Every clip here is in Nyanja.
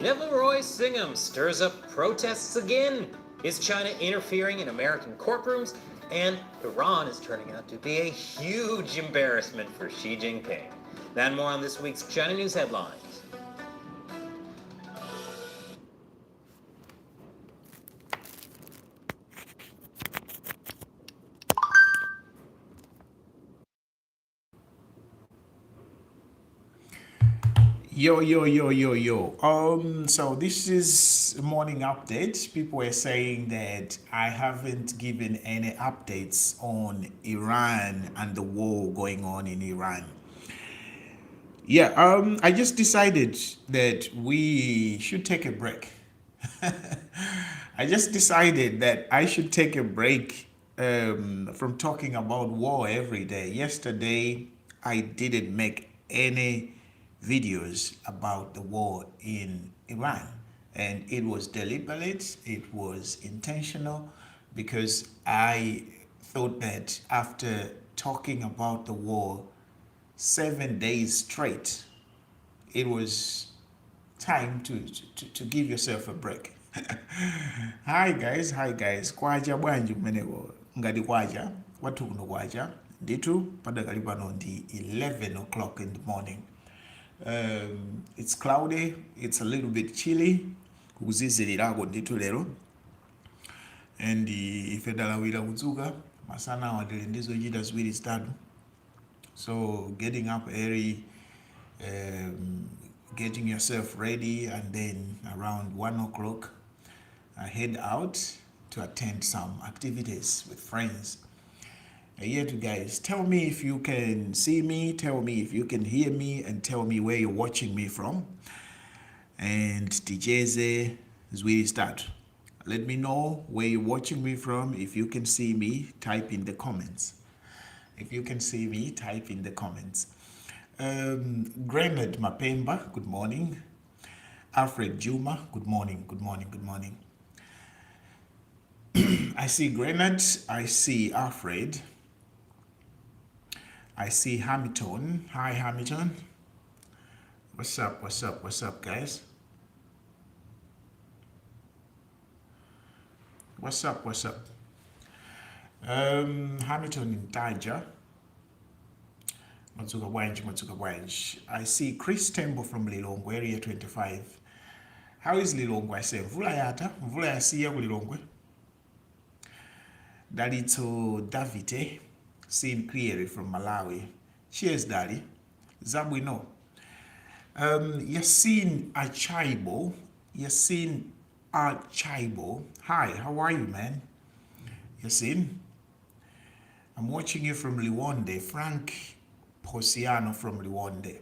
Roy Singham stirs up protests again. Is China interfering in American courtrooms? And Iran is turning out to be a huge embarrassment for Xi Jinping. That and more on this week's China News Headlines. Yo. So this is morning update. People were saying that I haven't given any updates on Iran and the war going on in Iran. I just decided that we should take a break. I just decided that I should take a break from talking about war every day. Yesterday, I didn't make any videos about the war in Iran, and it was deliberate, it was intentional, because I thought that after talking about the war 7 days straight, it was time to give yourself a break. Hi guys, kwaja bwanji kumeneko ngati kwaja kwathu kuno kwaja ndithu padakali pano ndi 11 o'clock in the morning. It's cloudy, it's a little bit chilly, kukuzizilirako ndithu lero, and ife dalawira kudzuka masana wadili ndizochita ziwiri zitatu. So getting up early, getting yourself ready, and then around 1 o'clock, I head out to attend some activities with friends. Here to guys, tell me if you can see me, tell me if you can hear me, and tell me where you're watching me from. And DJZ is where you start. Let me know where you're watching me from. If you can see me, type in the comments. If you can see me, type in the comments. Granad Mapemba, good morning. Alfred Juma, good morning. I see Granad, I see Alfred, I see Hamilton. Hi Hamilton. What's up guys? What's up? Hamilton in Taija. Matsuka Wanj. I see Chris Tembo from Lilongwe, area 25. How is Lilongwe? I say, mvula yata, mvula yasiya ku Lilongwe. Dalito Davite, seen clearly from Malawi. Cheers, Daddy. Zabwino. Yasin Archaibo. Hi, how are you, man? Yasin. I'm watching you from Liwonde. Frank Posiano from Liwonde.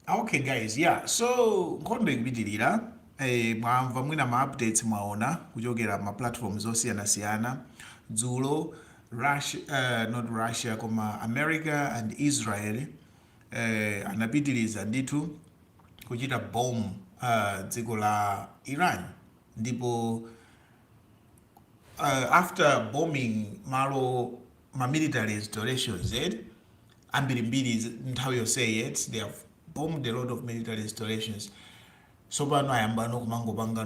Okay, guys, yeah. So, nkondo ikupitilira. Mwamva mwina ma-updates mwaona kuchokera ma-platforms osiyana-siyana. Dzulo, not Russia, koma America and Israel anapitiliza ndithu kuchita bomb dziko la Iran. Ndipo after bombing malo military installations, ambirimbiri nthawi yonse they have bombed a lot of military installations. So pano ayamba kumangopanga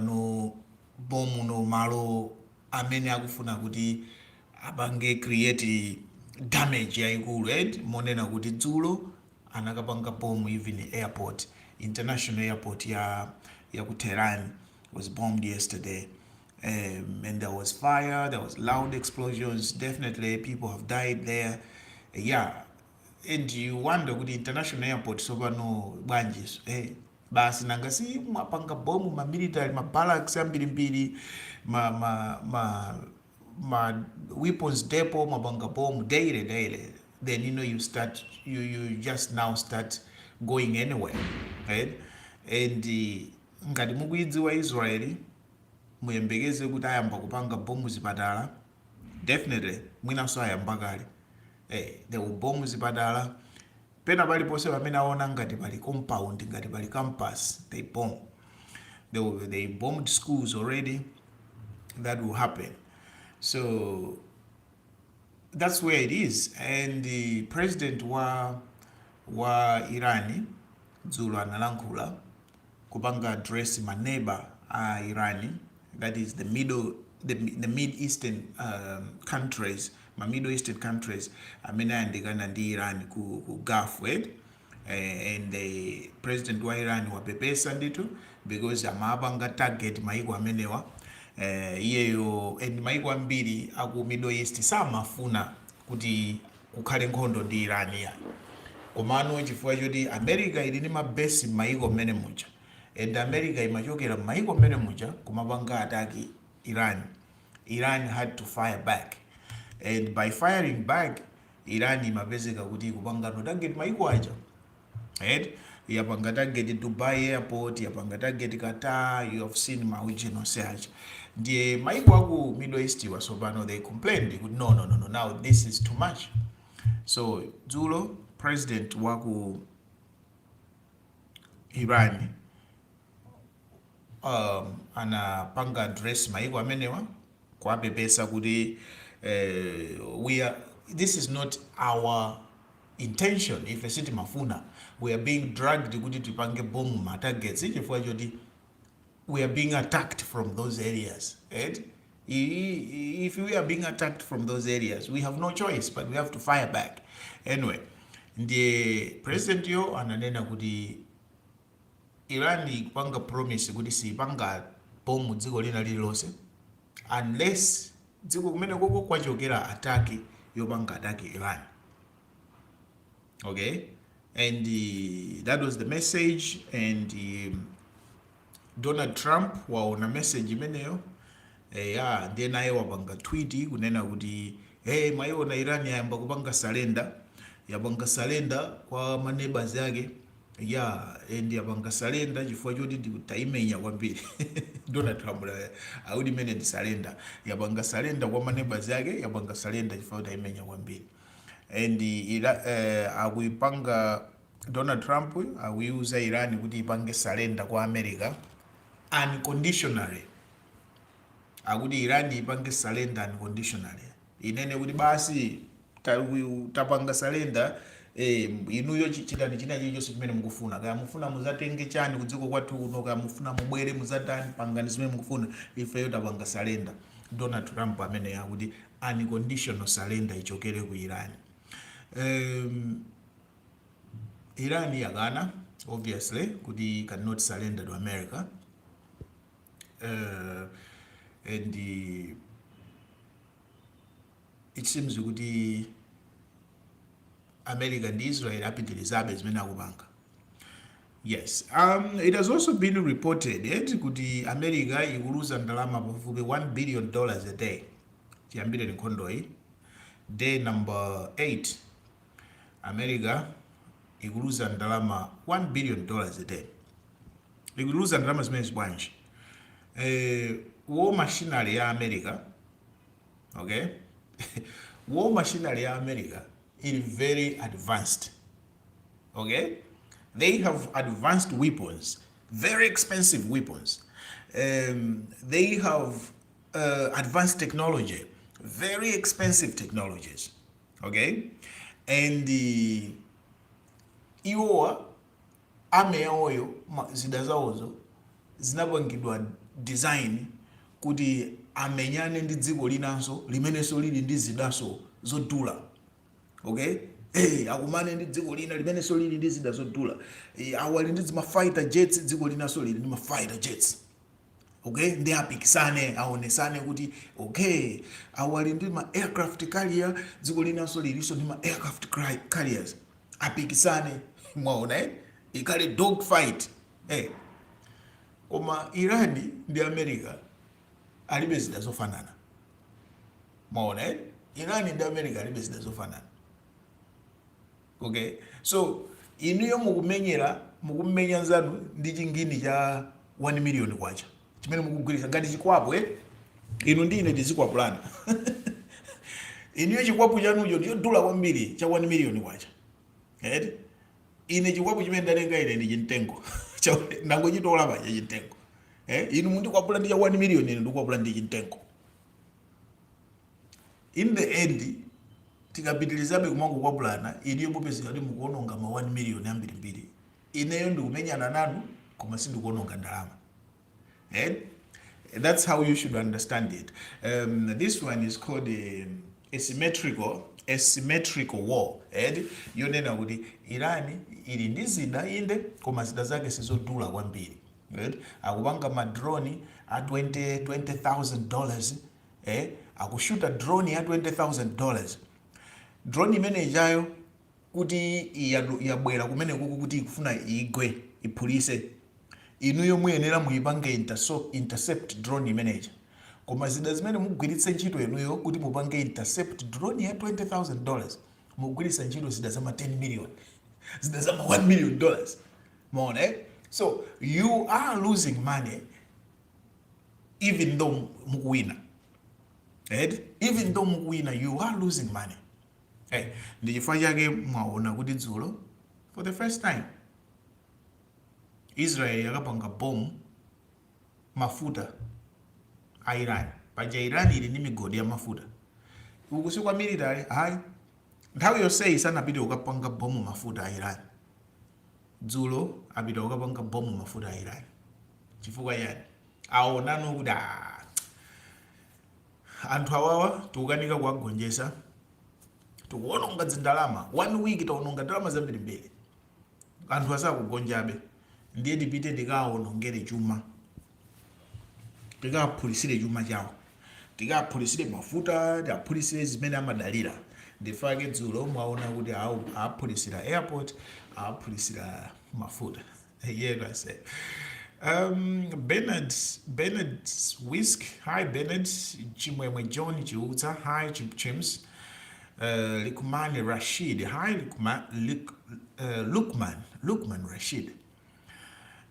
bomu malo amene akufuna kuti abange create damage yayikulu, monena kuti dzulo anakapanga bomu even airport, international airport ya ku Tehran was bombed yesterday. And there was fire, there was loud explosions. Definitely people have died there. And you wonder with the international airport so pano bwanji basi nanga si mwapanga bomu ma military ma barracks ambirimbiri ma weapons depot mwapanga bomu daily. Then you just now start going anywhere, right? And ngati mukuidziwa Israeli muyembekeze kuti ayamba kupanga bomu zipatala. Definitely mwinaso ayamba kale. There will bomb zipatala. Pena paliponse pamene aona ngati pali compound, ngati pali campus, they bomb. They bombed schools already. That will happen. So that's where it is. And the president wa Irani dzulo analankhula kupanga address ma neighbor a Iran, that is the Mid Eastern countries, ma Middle Eastern countries amene ayandikana ndi Iran ku Gulf, and the president wa Iran wapepesa nditu because amapanga target maiko amenewa iyeyo, and maiko ambiri aku Middle East samafuna kuti kukhale nkhondo ndi Iran ya komano chifukwa choti America ili ndi mabesi maiko mene muja, and America imachokera maiko mene muja kumapanga ataki Iran had to fire back, and by firing back Iran imapezeka kuti kupanga no target maiko aja, yapanga target Dubai airport, yapanga target Qatar, you have seen maujino search. Ndiye maiko aku Middle East wasopano they complained, no, now this is too much. So dzulo president waku Iran anapanga address maiko amenewa kuwapepesa kuti this is not our intention. If siti mafuna we are being dragged kuti tipange bomb ma targets chifukwa choti we are being attacked from those areas, if we are being attacked from those areas we have no choice but we have to fire back. Anyway, ndiye president yo ananena kuti Iran ikupanga promise kuti sipanga bomu dziko lina lililonse unless dziko kumene koko kwachokera ataki yopanga ataki Iran. Okay, and that was the message, and Donald Trump waona message imeneyo ndiye naye wapanga tweet kunena kuti maiona Iran yayamba kupanga surrender, yapanga surrender kwa ma neighbors yake and yapanga surrender chifukwa choti taimenya kwambiri. Donald Trump audi mene ndi surrender, yapanga surrender kwa ma neighbors yake, yapanga surrender chifukwa taimenya kwambiri, and akuipanga Donald Trump akuiuza Iran kuti ipange surrender kwa America unconditionally, akuti Iran ipange surrender unconditionally, inene kuti basi tapanga surrender inuyo chitani china chilichonse chimene mukufuna, kaya mufuna muzatenge chani kudziko kwathu kuno, kaya mufuna mubwere muzatani pangani zimene mukufuna, ifeyo tapanga surrender. Donald Trump amene yakuti unconditional surrender ichokere ku Iran. Iran yakana obviously kuti cannot surrender to America, and it seems kuti America and Israel apitilizabe zimene akupanga. Yes, it has also been reported kuti America ikuluza ndalama pafupi $1 billion a day tiyambire nkhondo iyi. Day number 8 America ikuluza ndalama $1 billion a day. Ikuluza ndalama zimene bwanji war machinery ya America, okay? War machinery ya America is very advanced, okay? They have advanced weapons, very expensive weapons. They have advanced technology, very expensive technologies, okay? And iwowa ame yawoyo zida zawozo zinapangidwa design kuti amenyane ndi dziko linanso limenenso lili ndi zidaso zodula, okay? Akumane ndi dziko lina limenenso lili ndi zida zodula, awali ndi ma fighter jets, dziko linanso lili ndi ma fighter jets, okay? Ndi apikisane aonesane kuti okay awali ndi ma aircraft carrier, dziko linanso lilinso ndi ma aircraft carriers, apikisane mwaona ikale dog fight. Koma Iran ndi America alibe zida zofanana, mwaona Iran ndi America alibe zida zofanana, okay? So inuyo mukumenya nzanu ndi chingini cha 1 million kwacha chimene mukugwiritsa ngati chikwapo inu ndi ine tizikwapulana. Inuyo chikwapo chanucho ndiyo dula kwambiri cha 1 million kwacha, ine chikwapo chimene ndalenga ine ndi chimtengo nangochitola pa chimtengo, inu mundikwapula ndi cha 1 million, ine ndikwapula ndi chimtengo. In the end tikapitilizabe kumangokwapulana, iniyo mupezeka kuti mukuononga ma 1 million ambirimbiri, ineyo ndikumenyana nanu koma sindikuononga ndalama. And that's how you should understand it. This one is called asymmetrical war. And yonena kuti Irani ili ndi zida inde koma zida zake sizodula kwambiri. Akupanga madroni a $20,000 akushuta drone ya $20,000. Drone imene ijayo kuti yabwera kumene kuku kuti ikufuna igwe iphulise, inuyo muyenera muyipange intercept drone imeneja. Koma zida zimene mugwiritse ntchito inuyo kuti mupange intercept drone ya $20,000 mugwiritsa ntchito zida za $10 million, zida za $1 million. Mona, so you are losing money even though mukuwina. Even though mukuwina, you are losing money. Ndi chifukwa chake mwaona kuti dzulo for the first time Israel yakapanga bomu mafuta a Iran. Paja Iran ili ndi migodi ya mafuta. Uku si kwa military, hayi. Nthawi yonseyi sanapite ukapanga bomu mafuta a Iran. Dzulo apita ukapanga bomu mafuta a Iran. Chifukwa yani aonano kuti anthu awawa tikukanika kuwagonjesa, tikuononga zindalama 1 week, taononga ndalama zambirimbiri, anthu asakugonjabe. Ndiye tipite tikaonongere chuma, tikaphulisire chuma chawo, tikaphulisire mafuta, tikaphulisire zimene amadalira. Ndifake dzulo mwaona kuti aphulisira airport, aphulisira mafuta. Yes, Bernard's Whisk, hi Bernard. Chimwemwe John Chiuta, hi Chims. Lukman Rashid, hi Lukman Rashid.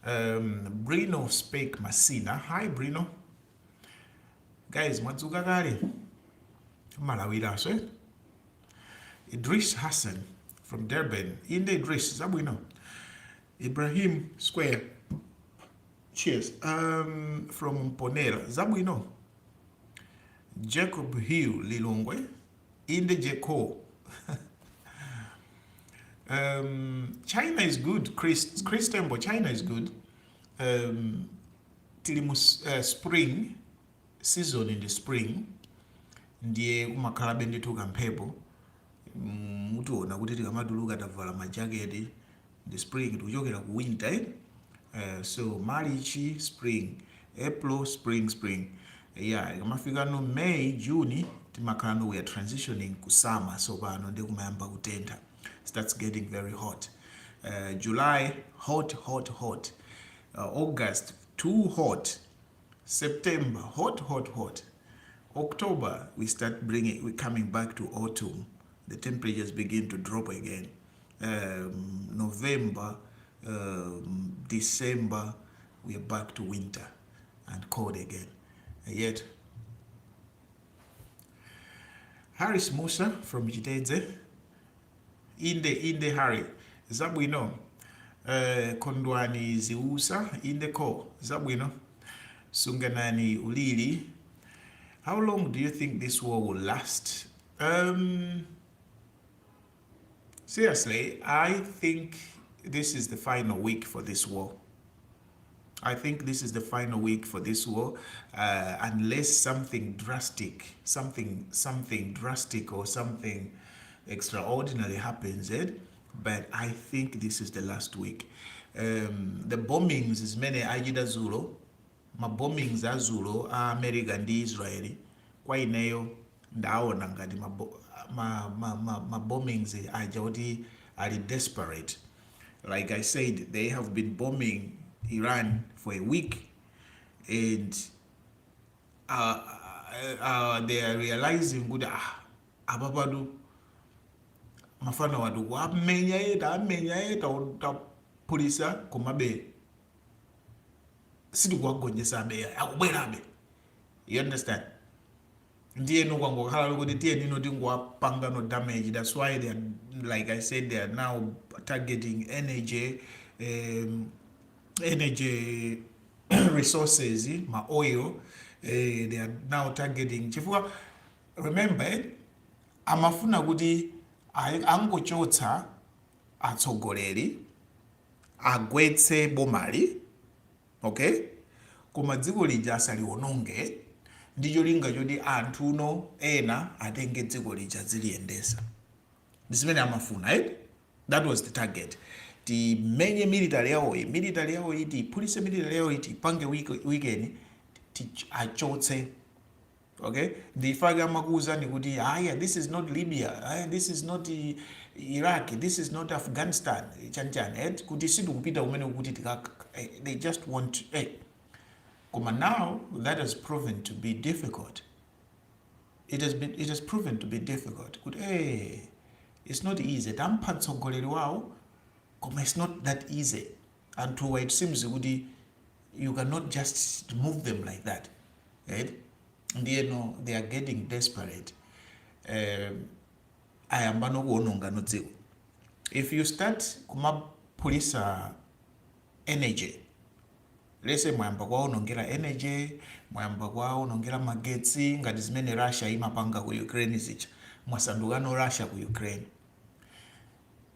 Brino Spake Masina, hi Brino. Guys, mwadzuka kale? Malawira so. Idris Hassan from Durban. Inde Idris, zabwino. Ibrahim Square. Cheers. From Mponera, zabwino. Jacob Hill Lilongwe. Inde Jeko. China is good. Chris Tembo, China is good. Tilimus spring season, in the spring ndiye kumakhala bendituka mphepo, mutiona kuti tikamatuluka tavala majaketi. The spring tukuchokera ku winter, so March spring, April spring. Yeah, ikamafika no May June timakhala no we are transitioning ku summer, so pano ndi kumayamba kutentha, starts getting very hot. July hot. August too hot. September hot. October we're coming back to autumn. The temperatures begin to drop again. November, December, we are back to winter and cold again. Yet, Harris Musa from Jiteze, Inde Harry, Zabwino, Kondwani Ziusa, Inde Ko, Zabwino, Sunganani Ulili. How long do you think this war will last? Seriously, I think this is the final week for this war. Unless something drastic or something extraordinary happens, but I think this is the last week. The bombings is many ajida Zulu, ma bombings a Zulu, America and Israeli, kwa ineyo ndaona ngati ma bombings are desperate. Like I said, they have been bombing Iran for a week, and they are realizing good ababadu mafana wadu wamenya yeta polisa kumabe sidi kuwagonjesa abe akubwerabe. You understand? Ndiye no kwango khala kuti tiye nino tingwapanga no damage. That's why they are, like I said, they are now targeting energy resources, my oil. They are now targeting chifukwa. Remember, amafuna kuti angochotsa atsogoleri agwetse bomali okay, koma dziko lija asaliwononge ndi cholinga choti anthuno ena atenge dziko lija ziliyendesa. Ndi zimene amafuna, right? That was the target. Timenye military yawoyi tiphulise military yawoyi tipange weekend achotse, okay. Ndifake amakuwuzani kuti haya, this is not Libya, this is not Iraq, this is not Afghanistan, chani kuti sitikupita kumene kuti they just want koma now that has proven to be difficult. It has proven to be difficult. Kuti it's not easy. Tampha mtsogoleri wawo koma it's not that easy. And to it seems kuti you cannot just move them like that, right? And they are getting desperate. Ayamba nokuwononga no dziko. If you start kumapulisa energy, let's say mwayamba kwaonongera energy, mwayamba kwaonongera magetsi ngati zimene Russia imapanga ku Ukraine zicha, mwasandukano Russia ku Ukraine.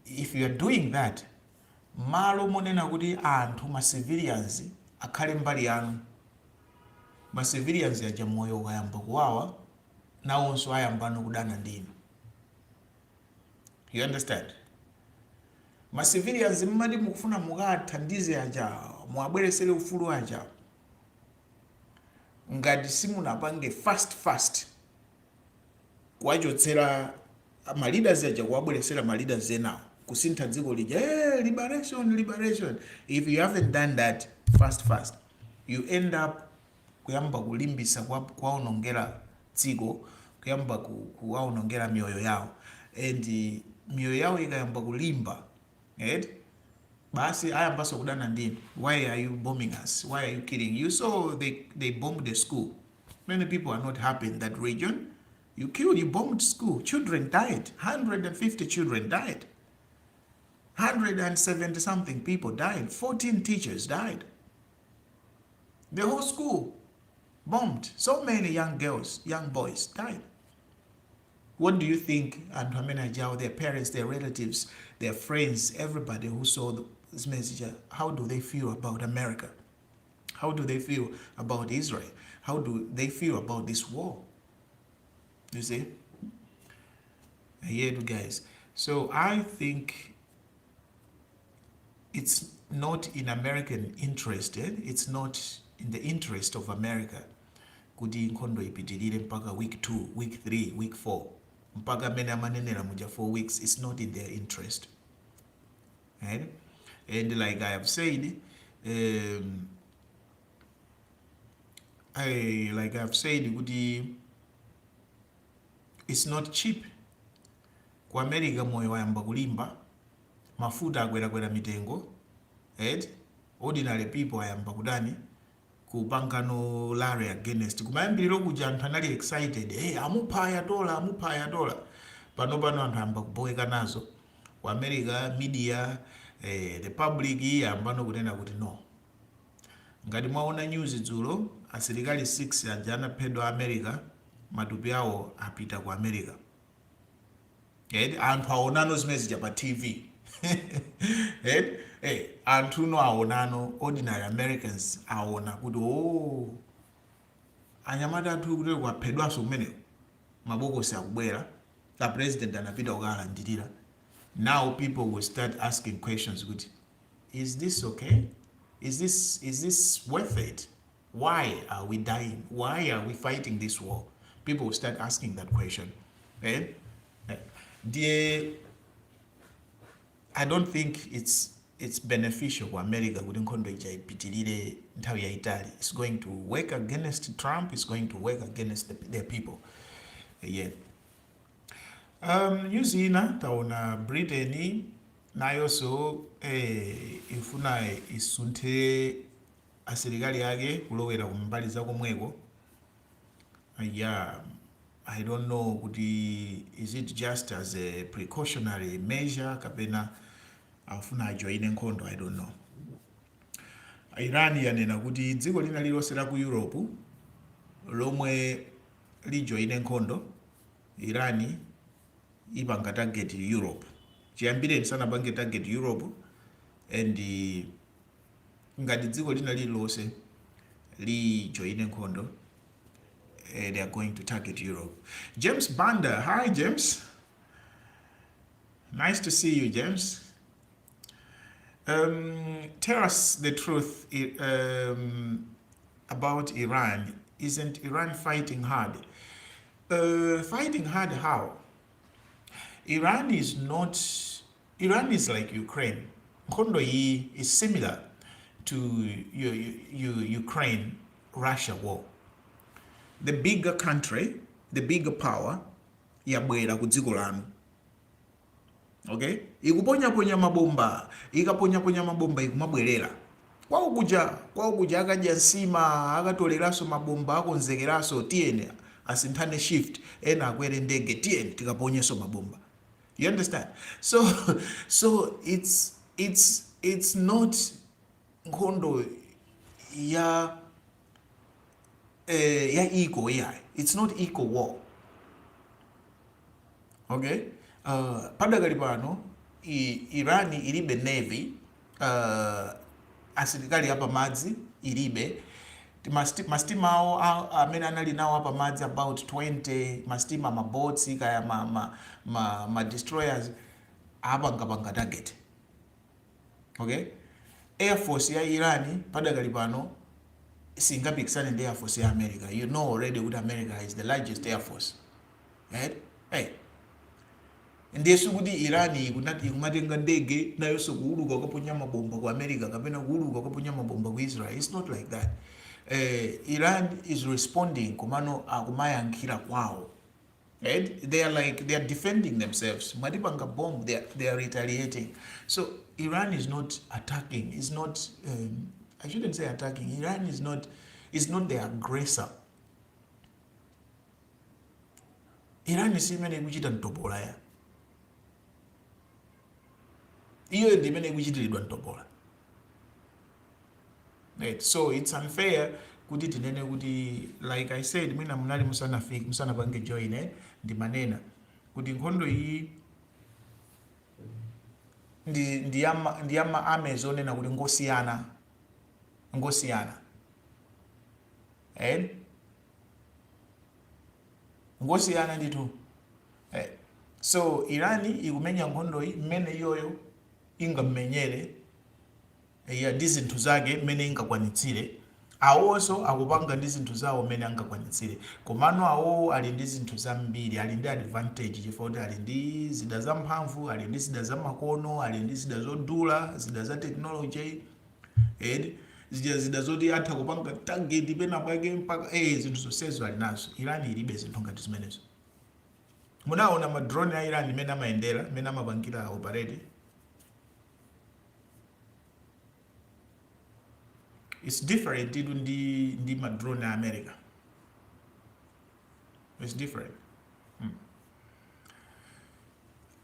If you are doing that, malo monena kuti anthu ma civilians akhale mbali yanu, ma civilians aja moyo ukayamba kuwawa nawonso ayamba nokudana ndinu. You understand? Ma civilians mmati mukufuna mukathandize aja, muabweresere ufulu aja, ngati simunapange fast kuwachotsera ma leaders aja, kuwabweresera ma leaders enawo kusintha dziko lija, liberation. If you haven't done that fast, you end up kuyamba kulimbisa kwaonongera dziko, kuyamba kuwaonongera mioyo yawo, and mioyo yawo ikayamba kulimba, right? Basi ayambaso kudana ndinu. Why are you bombing us? Why are you killing? You saw they bombed the school. Many people are not happy in that region. You bombed school. Children died. 150 children died. 170 something people died. 14 teachers died. The whole school bombed. So many young girls, young boys died. What do you think? And their parents, their relatives, their friends, everybody who saw this message, how do they feel about America? How do they feel about Israel? How do they feel about this war? You see? I hear you guys. So I think it's not in American interest, it's not in the interest of America kuti nkhondo ipitilire mpaka week 2, week 3, week 4, mpaka mene amanenera muja 4 weeks. It's not in their interest, right? And like I have said, kuti it's not cheap. Ku America moyo wayamba kulimba, mafuta agwera mitengo, right? Ordinary people ayamba kudani kupangano lare against kumayambiriro kuja anthu anali excited, amupaya dola. Pano anthu amba kuboeka nazo. Ku America media, the public yambano kunena kuti no. Ngati mwaona news dzulo, asilikali 6 aja anaphedwa America, matupi awo apita ku America. Anthu aonano zimene pa TV. Anthu no aonano, ordinary Americans aona kuti anyamata athu kuti kwaphedwaso kumeneko, mabokosi akubwera, the president anapita kukalandilira. Now people will start asking questions kuti, is this okay? Is this worth it? Why are we dying? Why are we fighting this war? People will start asking that question. I don't think it's beneficial for America kuti nkhondo ija ipitilire nthawi yaitali. It's going to work against Trump. It's going to work against their people. New Zealand taona Britain nayonso ifuna isunthe asilikali ake kulowera kumbali za komweko. I don't know kuti is it just as a precautionary measure kapena afuna ajoine nkhondo, I don't know. Iran yanena kuti dziko lina lilonse la ku Europe lomwe lijoine nkhondo, Iran ipanga target Europe. Chiyambire sanapange target Europe, and ngati dziko lina lililonse lijoine nkhondo, they are going to target Europe. James Banda, hi James. Nice to see you, James. Tell us the truth about Iran. Isn't Iran fighting hard? Fighting hard how? Iran is like Ukraine. Nkhondo hii is similar to Ukraine-Russia war. The bigger country, the bigger power, yabwera ku dziko lanu. Okay? Ikuponya mabomba, ikaponya mabomba ikumabwerera. Kwawo kuja akadya nsima, akatoleraso mabomba, akonzekeraso tiyene asinthane shift, ena akwere ndege tiyene tikaponyeso mabomba. You understand? So it's not nkhondo ya equal, yeah. It's not equal war. Okay? Padakali pano Irani ilibe navy, asilikali apa madzi ilibe. Mastima awo amene anali nawo apa madzi about 20, mastima maboats kaya ma destroyers apangapanga target. Okay? Air Force ya Irani padakali pano singapikisane ndi Air Force ya America. You know already that America is the largest Air Force. Right? Hey. Ndiye sukuti Irani ikumatenga ndege nayonso kuuluka kukaponya mabomba ku America kapena kuuluka kukaponya mabomba ku Israel. It's not like that. Iran is responding kumano akumayankhira kwawo. Right? They are defending themselves. Matipanga bomb, they are retaliating. So Iran is not attacking. It's not I shouldn't say attacking. Iran is not the aggressor. Iran is imene kuchita ntopola ya. Iyo ndi imene kuchitiridwa ntopola. Right. So it's unfair kuti tinene kuti, like I said, mwina munali musanapange join ndi manena kuti nkhondo iyi ndi yama armies onena kuti ngosiyana. Ngosiyana nditu. So Irani ikumenya nkhondo iyi mmene iyoyo ingamenyere ya ndi zinthu zake mmene ingakwanitsire. Awonso akupanga ndi zinthu zawo mmene angakwanitsire. Komano awo ali ndi zinthu zambiri, ali ndi advantage chifukwa ali ndi zida za mphamvu, ali ndi zida za makono, ali ndi zida zodula, zida za technology, zida zoti atha kupanga target pena pake mpaka zinthu zonsezo ali nazo. Irani ilibe zinthu ngati zimenezo. Munaona ma drone ya Irani mmene amayendera, mmene amapangira operate. It's different in the drone in America. It's different.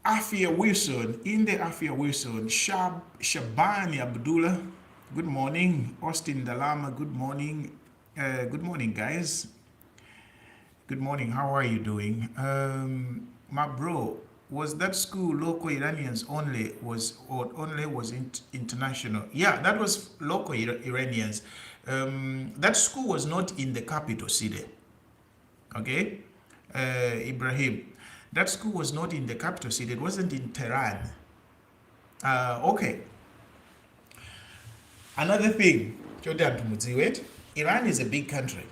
Afia Wilson, in the Afia Wilson, Shabani Abdullah, good morning. Austin Dalama, good morning. Good morning, guys. Good morning. How are you doing? My bro, was that school local Iranians only, was international? Yeah, that was local Iranians. That school was not in the capital city. Okay, Ibrahim, that school was not in the capital city. It wasn't in Tehran. Okay. Another thing, Iran is a big country.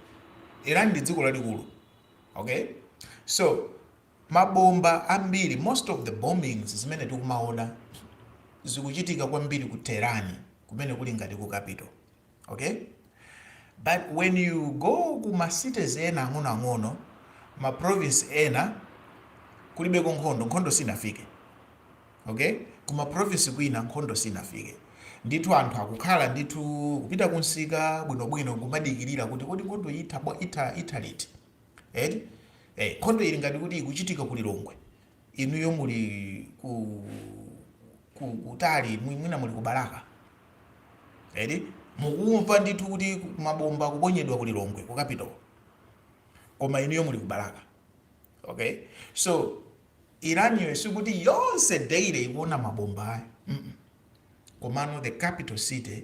Iran is dziko lalikulu. Okay, so mabomba ambiri, most of the bombings zimene tikumaona zikuchitika kwambiri ku Tehran kumene kuli ngati ku capital. Okay, but when you go ku ma cities ena ang'ono, ma province ena kulibeko nkhondo sinafike. Okay, kuma province kwina nkhondo sinafike. Ndithu anthu akukhala ndithu kupita kunsika bwinobwino kumadikirira kuti kodi nkhondo itha liti. Nkhondo ili ngati kuti ikuchitika ku Lilongwe, inuyo muli kutali, mwina muli kubalaka. Mukumva ndithu kuti mabomba kuponyedwa ku Lilongwe ku capital, koma inuyo muli kubalaka. Okay, so Iran yesu kuti yonse daily ikuona mabomba. Komano the capital city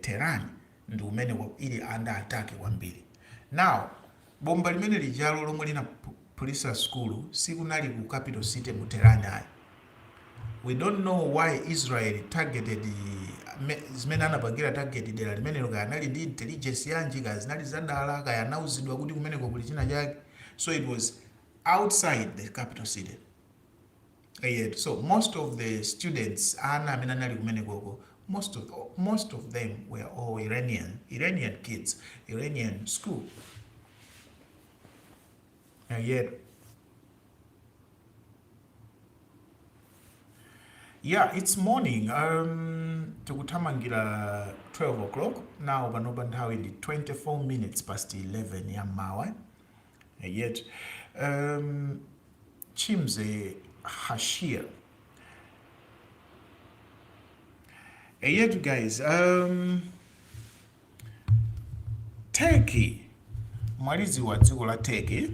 Tehran ndi umene ili under attack kwambiri. Now bomba limene lijalo lomwe linapulisa skulu sikunali ku capital city mu Tehran ayi. We don't know why Israel targeted zimene anapangira target dera limenelo, kaya anali ndi intelligence yanji, kaya zinali zadala, kaya anauzidwa kuti kumeneko kuli china chake. So it was outside the capital city. So most of the students ana amene anali kumeneko, most of them were all Iranian kids, Iranian school. And yet, yeah, it's morning. Tukutamangira 12 o'clock. Now, panopa nthawi ndi 24 minutes past 11 ya mawa. And yet, Chimze Hashir. And yet, guys, Turkey. Mwalizi wa dziko la Turkey.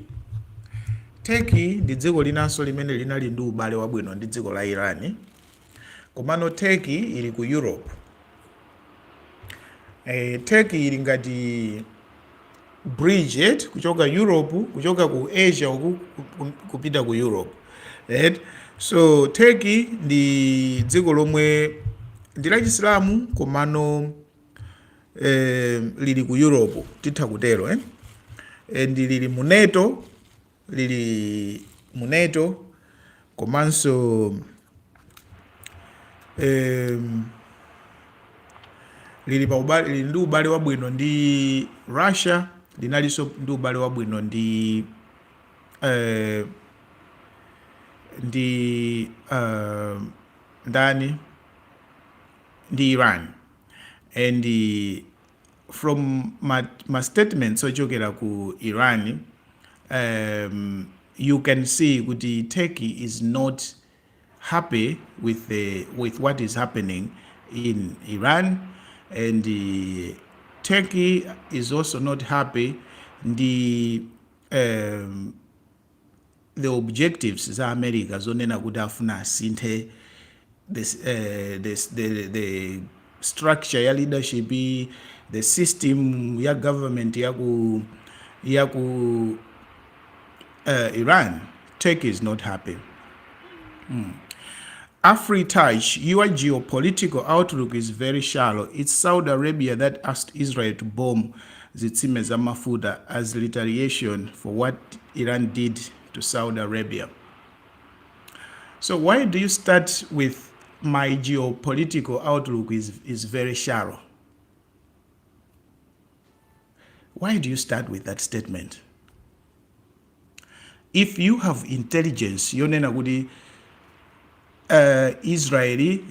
Turkey ndi dziko linanso limene linali ndi ubale wabwino ndi dziko la Irani. Komano Turkey ili ku Europe. Turkey ili ngati bridge kuchoka Europe, kuchoka ku Asia kupita ku Europe. So Turkey ndi dziko lomwe ndi la Islamu komano lili ku Europe, titha kutero. And lili mu NATO, komanso lili ndi ubale wabwino ndi Russia, linalinso ndi ubale wabwino ndi Iran. And from my statements ochokera ku Iran, you can see that Turkey is not happy with what is happening in Iran, and Turkey is also not happy the objectives za America zonena kuti afuna asinthe the structure ya leadership, the system ya government ya ku Iran. Turkey is not happy. Afritaj, your geopolitical outlook is very shallow. It's Saudi Arabia that asked Israel to bomb zitsime za mafuta as retaliation for what Iran did to Saudi Arabia. So why do you start with my geopolitical outlook is very shallow? Why do you start with that statement? If you have intelligence, yonena kuti Israeli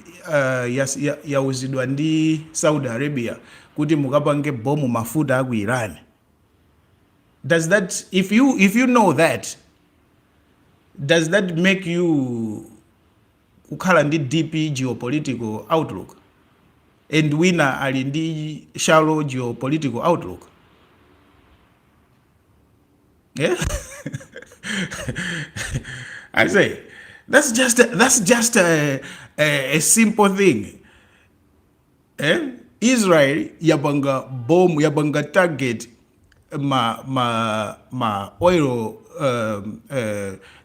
yauzidwa ndi Saudi Arabia kuti mukapange bomu mafuta aku Iran. Does that, if you know that, does that make you kukhala ndi deep geopolitical outlook? And wina ali ndi shallow geopolitical outlook? Yeah. I say that's just a simple thing. Israel yabanga bomb, yabanga target ma oil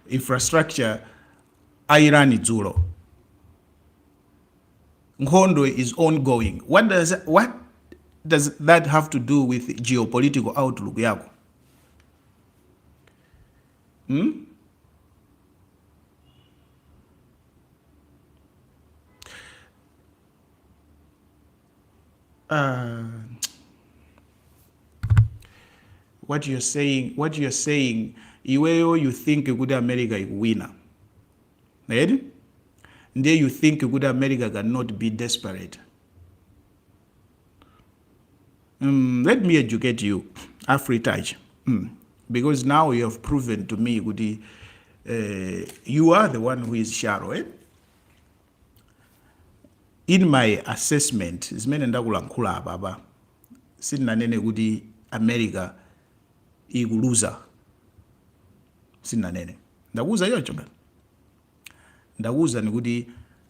infrastructure Iran idzulo. Nkhondo is ongoing. What does that have to do with geopolitical outlook yako? What you're saying, iweyo you think good America ikuwina. Right? There you think good America cannot be desperate. Let me educate you, Afritaj. Because now you have proven to me kuti you are the one who is shallow. In my assessment, zimene ndakulankhula baba, sinanene kuti America ikuluza. Sinanene. Ndakuza yocho ngani. Ndakuza ni kuti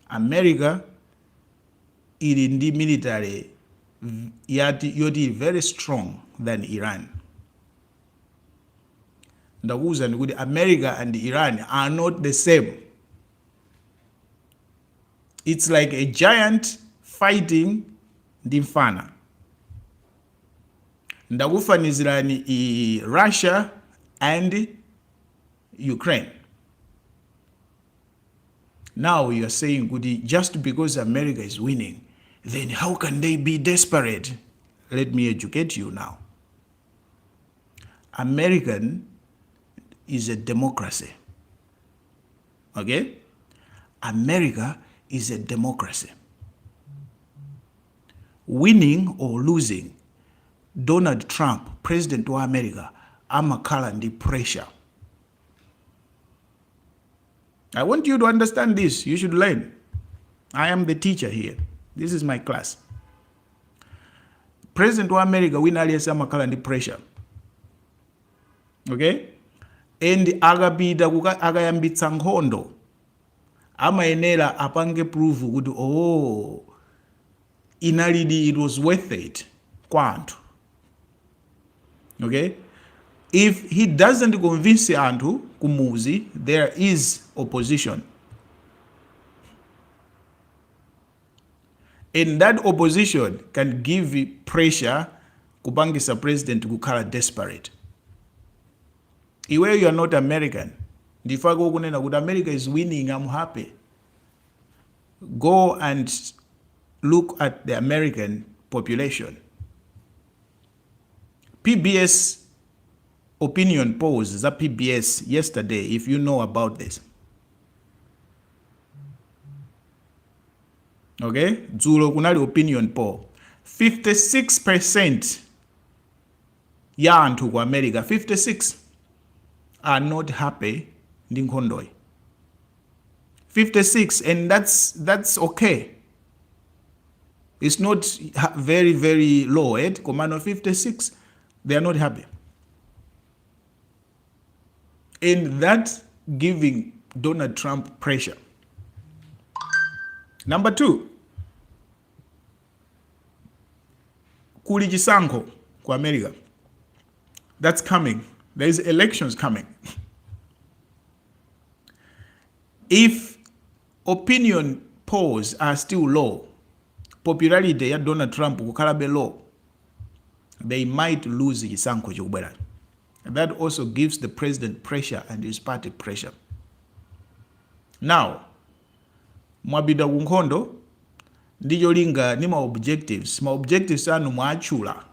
America ili ndi military yoti very strong than Iran. Ndakuwuza kuti America and Iran are not the same. It's like a giant fighting ndi mfana. Ndakufanizirani Russia and Ukraine. Now you are saying, Goody, just because America is winning, then how can they be desperate? Let me educate you now. American is a democracy. Okay? America is a democracy. Winning or losing, Donald Trump, president of America, amakhala ndi pressure. I want you to understand this. You should learn. I am the teacher here. This is my class. President of America wina aliyesa amakhala ndi pressure. Okay? And akapita akayambitsa nkhondo, amayenera apange prove kuti inalidi it was worth it kwa anthu. Okay? If he doesn't convince anthu kumuzi, there is opposition. And that opposition can give pressure kupangisa president kukhala desperate. Iwe you are not American. Ndifako kunena kuti America is winning, I'm happy. Go and look at the American population. PBS opinion polls, that PBS yesterday, if you know about this. Okay? Dzulo kunali opinion poll. 56% ya anthu ku America, 56 are not happy ndi nkhondoyi. 56, and that's okay. It's not very, very low, Commando 56, they are not happy. And that giving Donald Trump pressure. Number 2, kuli chisankho ku America. That's coming. There is elections coming. If opinion polls are still low, popularity ya Donald Trump kukhalabe low, they might lose chisankho chikubwera. That also gives the president pressure and his party pressure. Now, mwabida ku nkhondo ndicho linga ni ma objectives. Ma objectives anu mwachula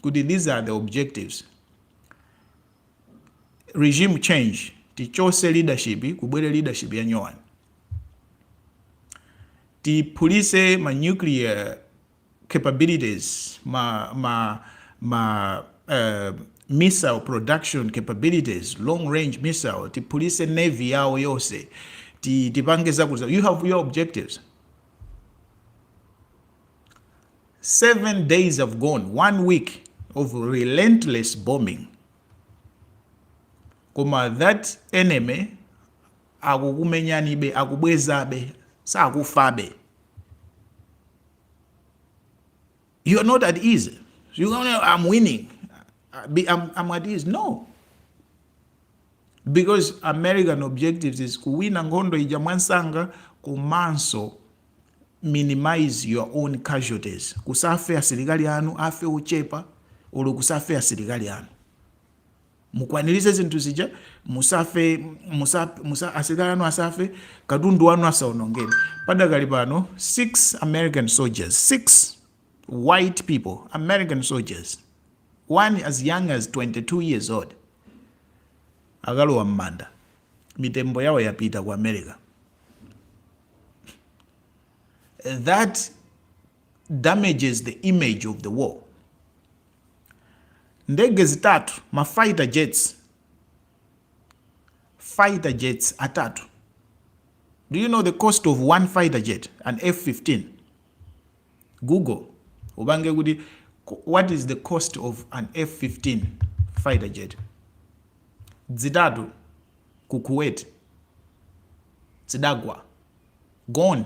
kuti these are the objectives. Regime change, tichose leadership, kubwere leadership ya nyowani. Tipolise ma nuclear capabilities, missile production capabilities, long range missile, tipolise navy yao yose, tipangeza kuza. You have your objectives. 7 days have gone, 1 week of relentless bombing. Koma that enemy akukumenyanibe, akubwezabe, sakufabe. You are not at ease. You don't know, I'm winning. I'm at ease. No. Because American objectives is kuwina nkhondo ija mwansanga, kumanso minimize your own casualties. Kusafe asilikali anu, afe uchepa, ulu kusafe asilikali anu. Mukwanirize zinthu zija, musafe asilikali anu asafe, katundu wanu asaonongeni. Padakali pano, 6 American soldiers, 6 white people, American soldiers, one as young as 22 years old, akalowa m'manda. Mitembo yawo yapita ku America. That damages the image of the war. Ndege zitatu, ma fighter jets atatu. Do you know the cost of one fighter jet, an F-15? Google. Ubange kuti, what is the cost of an F-15 fighter jet? Zitatu ku Kuwait, zidagwa, gone.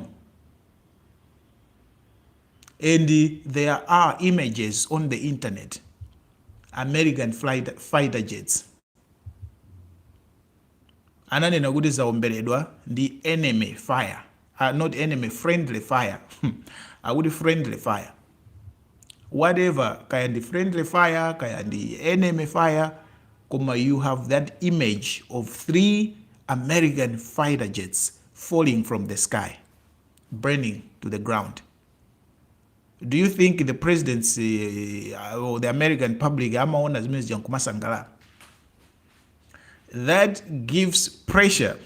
And there are images on the internet, American fighter jets ananena kuti zaomberedwa ndi enemy fire, not enemy, friendly fire. Akuti friendly fire, whatever, kaya ndi friendly fire kaya ndi enemy fire, koma you have that image of 3 American fighter jets falling from the sky, burning to the ground. Do you think the presidency or the American public amaona zimene zijankumasangala? That gives pressure.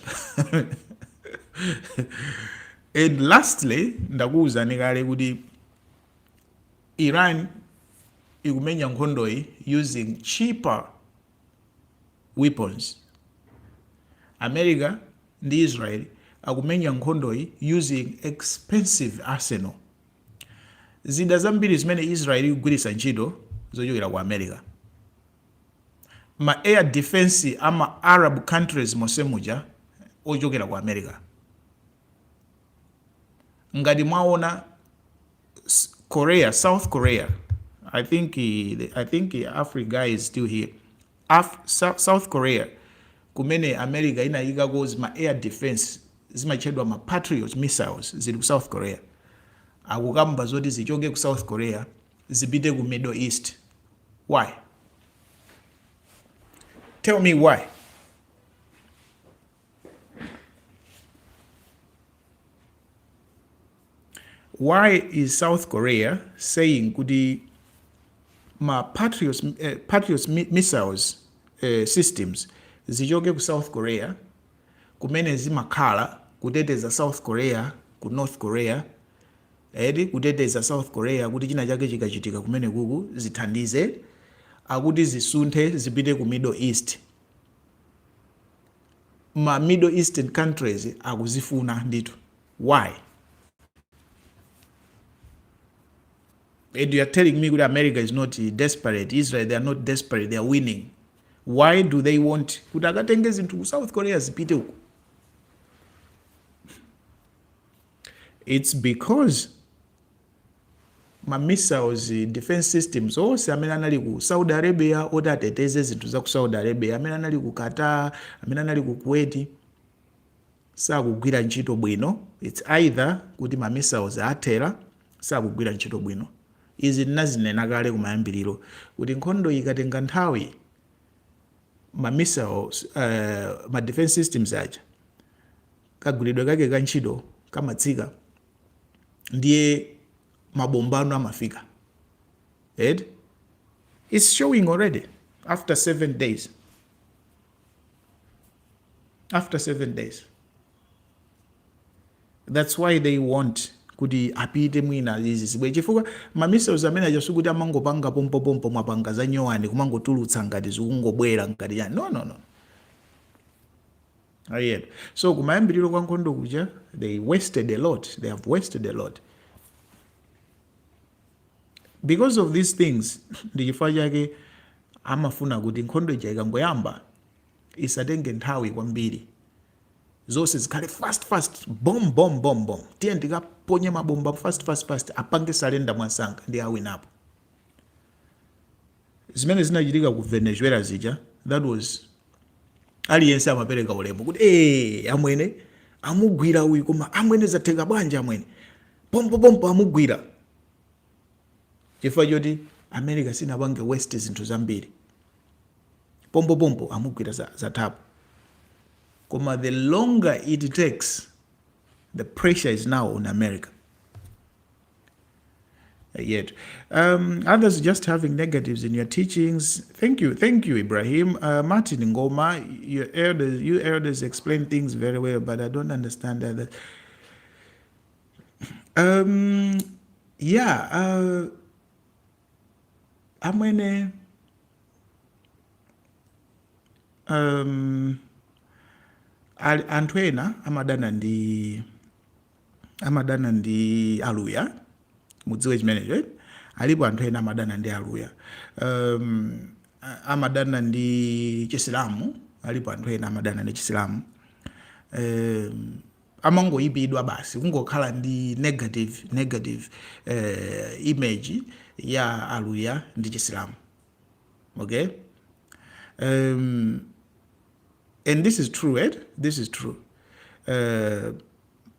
And lastly, ndakuwuzani kale kuti Iran ikumenya nkhondoyi using cheaper weapons. America ndi Israel akumenya nkhondoyi using expensive arsenal. Zida zambiri zimene Israel ikugwiritsa ntchito zochokera ku America. Ma air defense ama Arab countries mosemuja ochokera ku America. Ngati mwaona Korea, South Korea, I think Africa guy is still here. South Korea kumene America inayikako ma air defense zimachedwa ma Patriot missiles zili ku South Korea. Akukamba zoti zichoke ku South Korea zipite ku Middle East. Why? Tell me why. Why is South Korea saying kuti ma Patriot missiles systems zichoke ku South Korea kumene zimakhala kuteteza South Korea ku North Korea, kuteteza South Korea kuti china chake chikachitika kumene kuku zithandize, akuti zisunthe zipite ku Middle East. Ma Middle Eastern countries akuzifuna nditu. Why? And you are telling me that America is not desperate, Israel, they are not desperate, they are winning. Why do they want kuti akatenge zinthu ku South Korea zipite uku? It's because ma missiles defense systems ose amene anali ku Saudi Arabia oti ateteze zinthu za ku Saudi Arabia, amene anali ku Qatar, amene anali ku Kuwait sakugwira ntchito bwino. It's either kuti ma missiles athera sakugwira ntchito bwino. Izi ndinazinena kale kumayambiriro kuti nkhondo ikatenga nthawi ma missiles ma defense systems aja kagwiridwe kake ka ntchito kamatsika ndiye mabombano amafika. It's showing already after 7 days. After 7 days. That's why they want kuti apite mwina izi zibwe chifukwa ma missiles amene ajasu kuti amangopanga pompo mwapanga za nyowani kumangotulutsa ngati zikungobwera ngati yani. No. So kumayambiriro kwa nkhondo kuja they wasted a lot. They have wasted a lot. Because of these things, ndi chifukwa chake amafuna kuti nkhondo ija ikangoyamba isatenge nthawi kwambiri. Zonse zikhale fast, bomb. Tiye ndikaponye mabomba fast, apange salenda mwansanga ndi awinapo. Zimene zinachitika ku Venezuela zija, that was aliyense amapereka ulemu kuti amwene amugwira uyu, koma amwene zatheka bwanji amwene pompo amugwira. Chifukwa choti America sinapange west zinthu zambiri, pompo amugwira zathapo. Koma the longer it takes, the pressure is now on America. Yet others just having negatives in your teachings. Thank you, Ibrahim. Martin Ngoma, you elders explain things very well, but I don't understand that. Amwene anthu ena amadana ndi aluya, mudziwe chimenecho. Alipo anthu ena amadana ndi aluya, amadana ndi chisilamu. Alipo anthu ena amadana ndi chisilamu. amangoyipidwa basi kungokhala ndi negative image ya aluya ndi chisilamu. Okay, and this is true, this is true.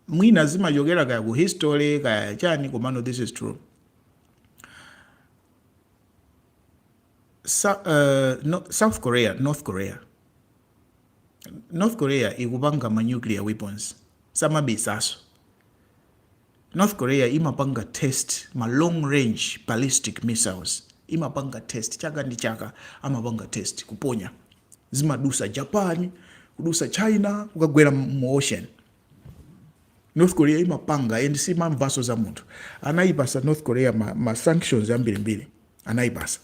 Mwina zimachokera kaya ku history kaya chani, komano this is true. North Korea ikupanga ma nuclear weapons samabisaso. North Korea imapanga test ma long range ballistic missiles, imapanga test chaka ndi chaka, amapanga test kuponya, zimadusa Japan, kudusa China, kukagwera mu ocean. North Korea imapanga and simamvaso za munthu. Anayipasa North Korea ma sanctions ambirimbiri, anayipasa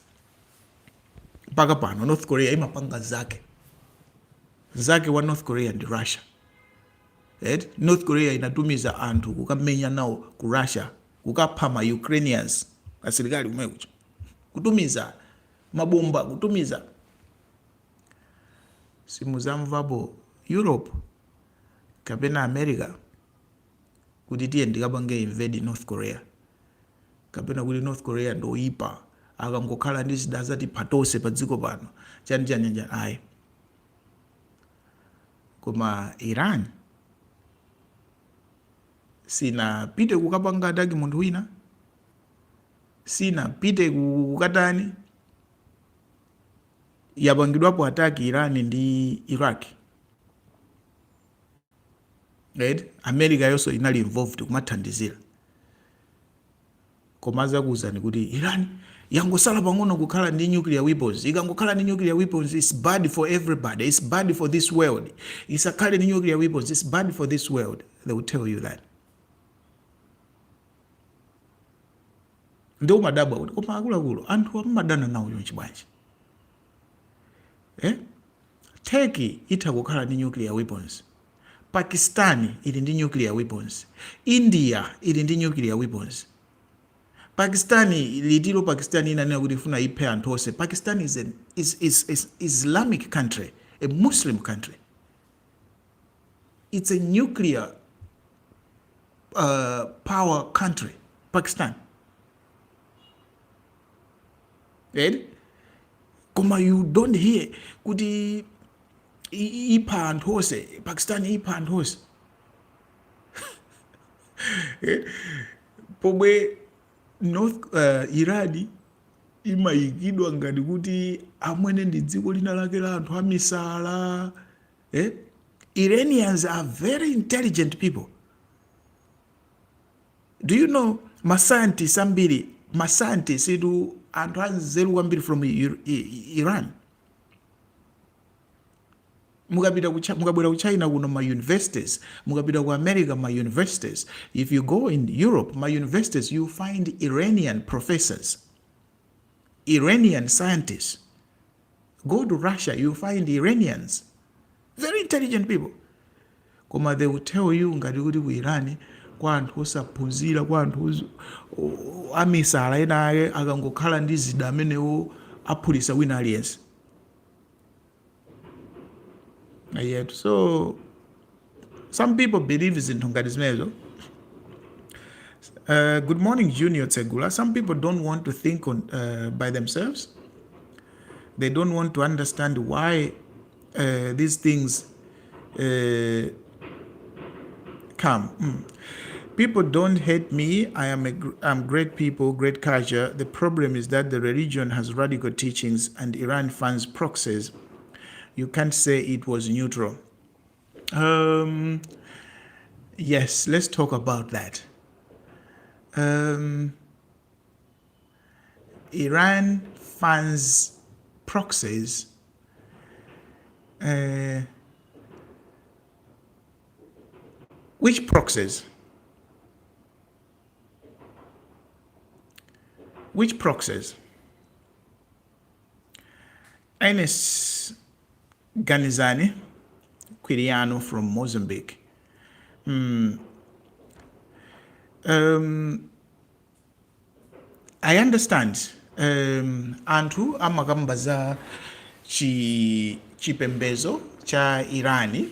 mpaka pano. North Korea imapanga zake wa North Korea ndi Russia. North Korea inatumiza anthu kukamenya nawo ku Russia, kukapha ma Ukrainians asilikali kumwe kucho, kutumiza mabomba, kutumiza. Simuzamvapo Europe kapena America kuti tiye ndikapange invade North Korea, kapena kuti North Korea ndoyipa akangokhala ndi zida zati patose pa dziko pano chani ayi. Koma Iran sinapite kukapanga ataki munthu wina, sinapite kukatani, yapangidwapo ataki Iran ndi Iraq. Right? America yonso inali involved kumathandizira. Koma zakuzani kuti Iran yangosala pang'ono kukhala ndi nuclear weapons. Ikangokhala ndi nuclear weapons, it's bad for everybody, it's bad for this world. Isakhale ndi nuclear weapons, it's bad for this world. They will tell you that. Ndio madaba kuti koma akuluakulu anthu amadana nawo chonchi bwanji. Turkey itha kukhala ndi nuclear weapons. Pakistan ili ndi nuclear weapons. India ili ndi nuclear weapons. Pakistan litiro Pakistan inanena kuti ifuna iphe anthu onse. Pakistan is Islamic country, a Muslim country. It's a nuclear power country, Pakistan. Right? Koma you don't hear kuti ipha anthu onse, Pakistan ipha anthu onse. Pomwe Iran imayikidwa ngati kuti amwene ndi dziko lina lake la anthu amisala. Iranians are very intelligent people. Do you know mascientists ambiri, mascientists idu anthu anzeru kwambiri from Iran. Mukabwera ku China kuno ma universities, mukapita ku America ma universities. If you go in Europe ma universities, you find Iranian professors, Iranian scientists. Go to Russia, you find Iranians, very intelligent people. Koma they will tell you ngati kuti ku Iran kwa anthu osaphunzira, kwa anthu amisala ena ake akangokhala ndi zida amenewo aphulisa wina aliyense. Yet, so some people believe in Tongadismezo. Good morning, Junior Tsegula. Some people don't want to think by themselves. They don't want to understand why these things come. People don't hate me. I'm great people, great culture. The problem is that the religion has radical teachings and Iran funds proxies. You can't say it was neutral. Yes, let's talk about that. Iran funds proxies. Which proxies? Which proxies? Enes Ganizani, Quiriano from Mozambique. I understand. Anthu amakambaza chipembezo cha Irani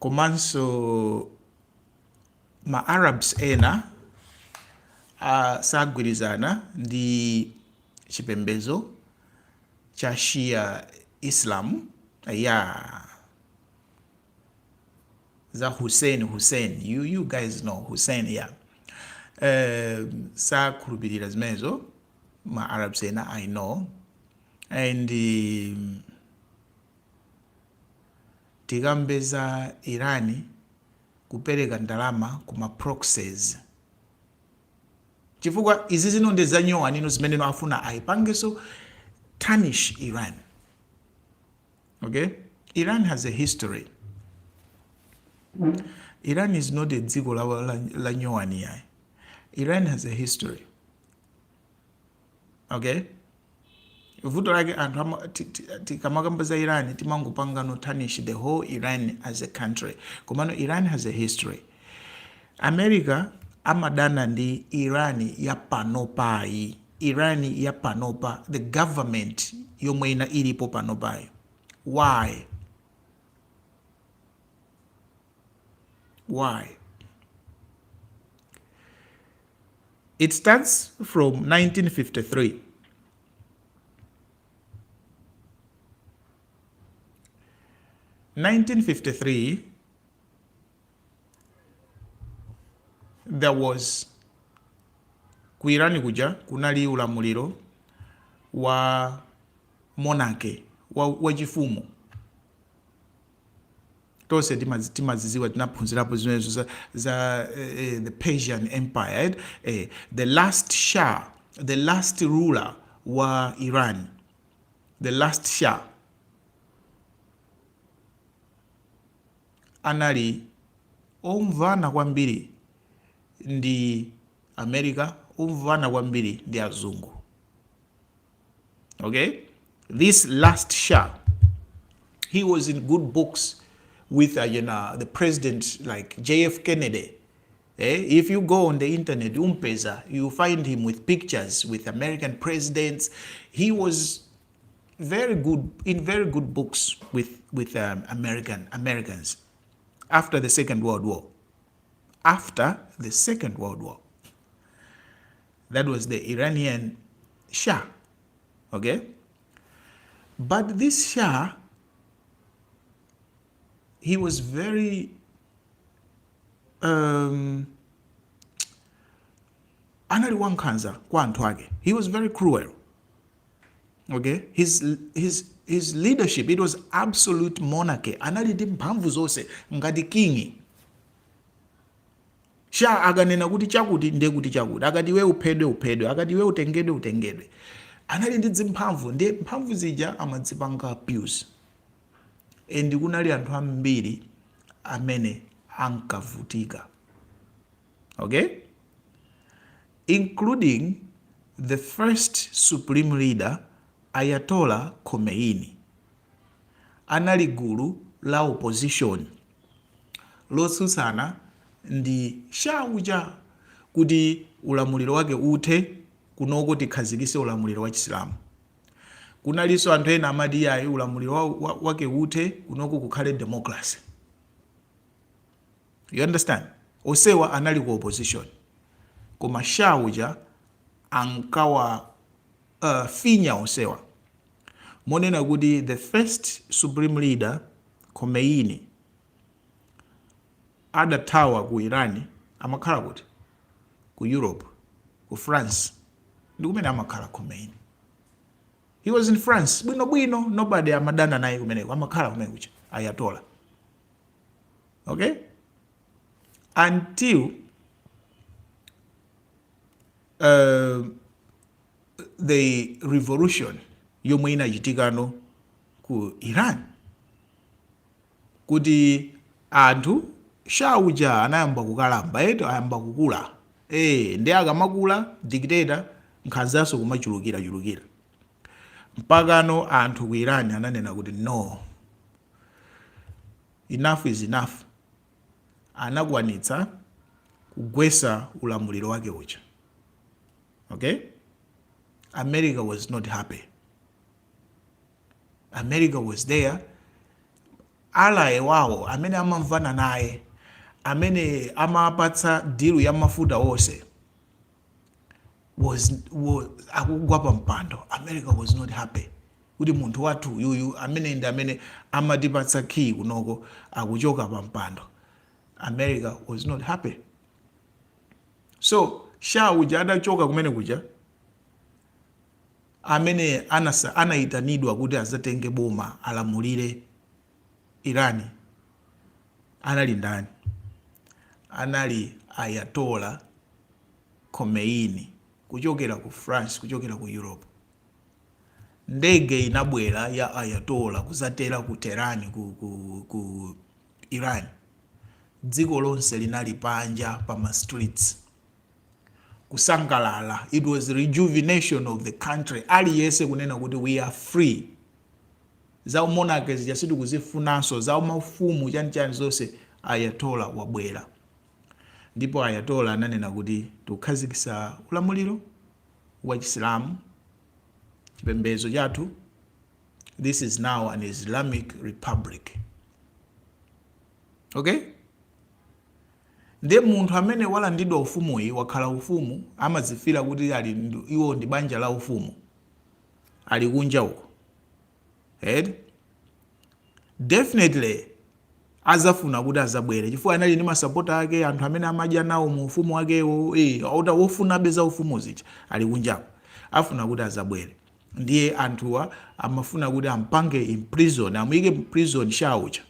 komanso ma Arabs ena sagwirizana ndi chipembedzo cha Shia Islam ya za Hussein, you guys know Hussein, yeah. Sakhulupirira zimenezo ma Arabs ena, I know, and tikambeza Irani kupereka ndalama kuma proxies chifukwa izi zino ndi zanyowa nino zimene no afuna aipangeso tarnish Iran. Okay, Iran has a history. Iran is not a dziko la nyowani yayi. Iran has a history. Okay, vuto lake anthu tikamakamba Iran timangopanga no tarnish the whole Iran as a country, komano Iran has a history. America amadana ndi Irani ya panopai, Irani ya panopa, the government yomwe ilipo panopai. Why? It starts from 1953. There was ku Irani kuja kunali ulamuliro wa monarchy wa chifumu. Tose timaziziwa tinaphunzirapo zimenezo za the Persian Empire, the last Shah, the last ruler wa Iran, the last Shah anali omvana kwambiri ndi America, omvana kwambiri ndi azungu. Okay, this last Shah, he was in good books with the president like JF Kennedy. If you go on the internet, you find him with pictures with American presidents. He was very good books with Americans after the Second World War. That was the Iranian Shah. Okay, but this Shah, he was very anali wankanza kwa anthu ake. He was very cruel. Okay, his leadership, it was absolute monarchy. Anali ndi mphamvu zonse ngati king. Shah akanena kuti chakuti ndiye kuti chakuti, akati we uphedwe, akati we utengedwe. Anali ndi zimphamvu, ndi mphamvu zija amadzipanga abuse. And kunali anthu ambiri amene ankavutika. Okay, including the first supreme leader Ayatollah Khomeini. Anali gulu la opposition lotsutsana ndi Shah uja kuti ulamuliro wake uthe, kunoko tikhazikise ulamuliro wa Chisilamu. Kunaliso anthu ena amati yayi ulamuliro wake uthe, kunoko kukhale democracy. You understand? Osewa anali ku opposition, koma Shah uja ankawa finya osewa. Monena kuti the first supreme leader Khomeini adathawa ku Irani, amakhala kuti ku Europe, ku France, ndi kumene amakhala Khomeini. He was in France, bwino, nobody amadana naye kumeneko, amakhala kumene kucha Ayatollah. Okay, until the revolution yomwe inachitikano ku Iran, kuti anthu Shah uja anayamba kukalamba, ayamba kukula, ndi akamakula dictator nkhanzaso kumachulukira. Mpakano anthu ku Iran ananena kuti no, enough is enough. Anakwanitsa kugwesa ulamuliro wake uja. Okay, America was not happy. America was there alaye wawo amene amamvana naye amene amapatsa dilu ya mafuta wonse akugwa pa mpando. America was not happy kuti munthu wathu yuyu amene ndi amene amatipatsa key kunoko akuchoka pa mpando. America was not happy. So Shah uja adachoka kumene kuja, amene anayitanidwa kuti azatenge boma alamulire Irani anali ndani? Anali Ayatollah Khomeini kuchokera ku France, kuchokera ku Europe. Ndege inabwera ya Ayatollah kuzatera ku Tehran ku Iran. Dziko lonse linali panja pa ma streets kusangalala. It was rejuvenation of the country. Aliyese kunena kuti we are free. Za monarchy zijasitu kuzifunanso, za maufumu chani zonse Ayatollah wabwera. Ndipo Ayatollah ananena kuti tukhazikisa ulamuliro wa Chisilamu, chipembedzo chathu. This is now an Islamic Republic. Okay? Nde munthu amene walandidwa ufumuyi wakhala ufumu amazifira kuti iwo ndi banja la ufumu, ali kunja uko. Definitely azafuna kuti azabwere chifukwa anali ndi masapota ake, anthu amene amadya nawo mu ufumu wakewo, wofuna beza ufumu zichi ali kunjako, afuna kuti azabwere. Ndiye anthuwa amafuna kuti ampange in prison, amuyike in prison Shah uja.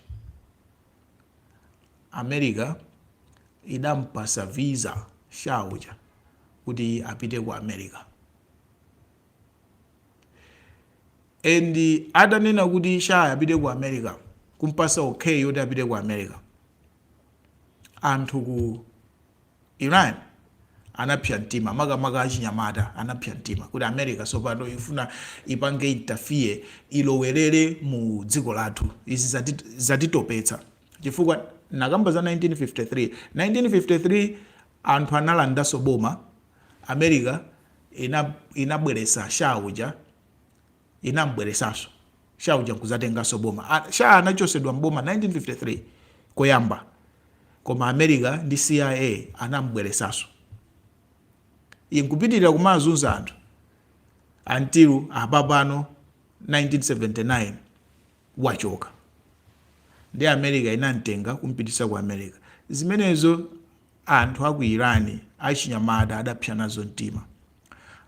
America idampasa visa Shah uja kuti apite ku America. And adanena kuti Shah apite ku America, kumpasa okay yoti apite ku America. Anthu ku Iran anapya mtima, makamaka achinyamata anapya mtima kuti America sopano ifuna ipange interfere, ilowerere mu dziko lathu. Izi zatitopetsa chifukwa nakamba za 1953 anthu analandaso boma. America inabweresa Shah uja, inambweresaso Shah uja kuzatengaso boma. Shah anachosedwa mboma 1953 koyamba, koma America ndi CIA anambweresaso. Inkupitirira kumazunza anthu until apapano 1979 wachoka. Ndi America inamtenga kumpitisa ku America. Zimenezo anthu aku Irani achinyamata adapsa nazo mtima.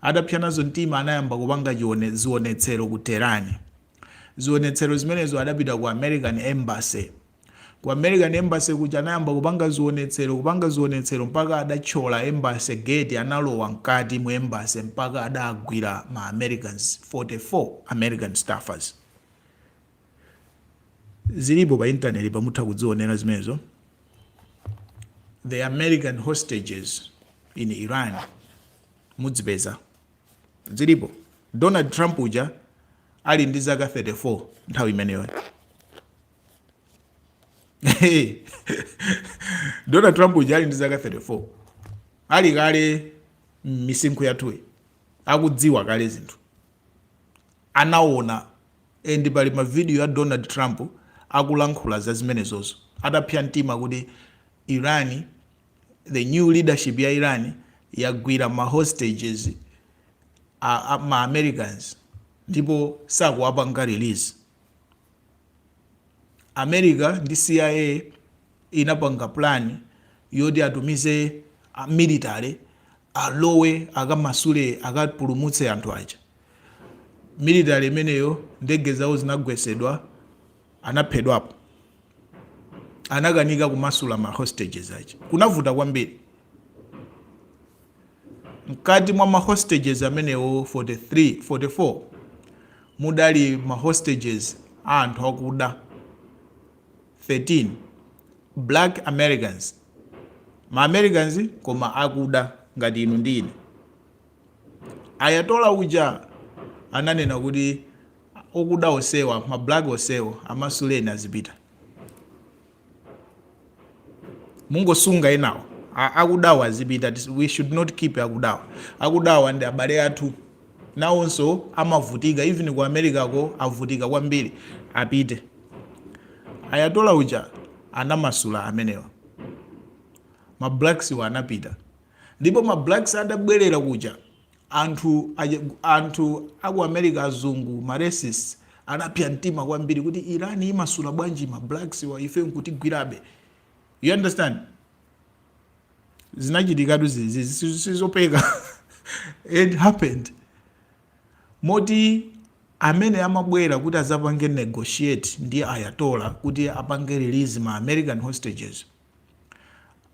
Adapsa nazo mtima, anayamba kupanga zionetsero ku Tehran. Zionetsero zimenezo adapita ku American Embassy. Ku American Embassy kuja anayamba kupanga zionetsero mpaka adachola embassy gate, analowa mkati mu embassy mpaka adagwira ma Americans 44 American staffers. Zilipo pa internet pamutha kudzionera zimenezo. The American hostages in Iran mudzipeza zilipo. Donald Trump uja ali ndi zaka 34 nthawi imeneyo. Donald Trump uja ali ndi zaka 34, ali kale misinkhu yathuyi, akudziwa kale zinthu, anaona. And pali ma video ya Donald Trump akulankhula za zimenezozo. Adapsa mtima kuti Iran, the new leadership ya Iran yagwira ma hostages ma Americans, ndipo sakuwapanga release. America ndi CIA inapanga plan yoti atumize military alowe akamasule akapulumutse anthu aja. Military imeneyo ndege zawo zinagwesedwa, anaphedwapo, anakanika kumasula ma hostages aja. Kunavuta kwambiri. Mkati mwa ma hostages amenewo 44 mudali ma hostages anthu akuda 13 black Americans, ma Americans koma akuda ngati inu ndine. Ayatollah uja ananena kuti okuda osewa, ma black osewa amasuleni azipita. Mungosunga enawo akudawa azipita. We should not keep akudawa. Akudawa ndi abale athu nawonso amavutika, even ku America ko avutika kwambiri, apite. ayatola uja anamasula amenewa, mablacks anapita, ndipo mablacks adabwerera kuja anthu aku America azungu maracist anapya mtima kwambiri kuti Irani imasula bwanji mablacks wa ife nkutigwirabe. You understand? Zinachitikatu zizi sizopeka. It happened. Moti amene amabwera kuti azapange negotiate ndi ayatola kuti apange release ma American hostages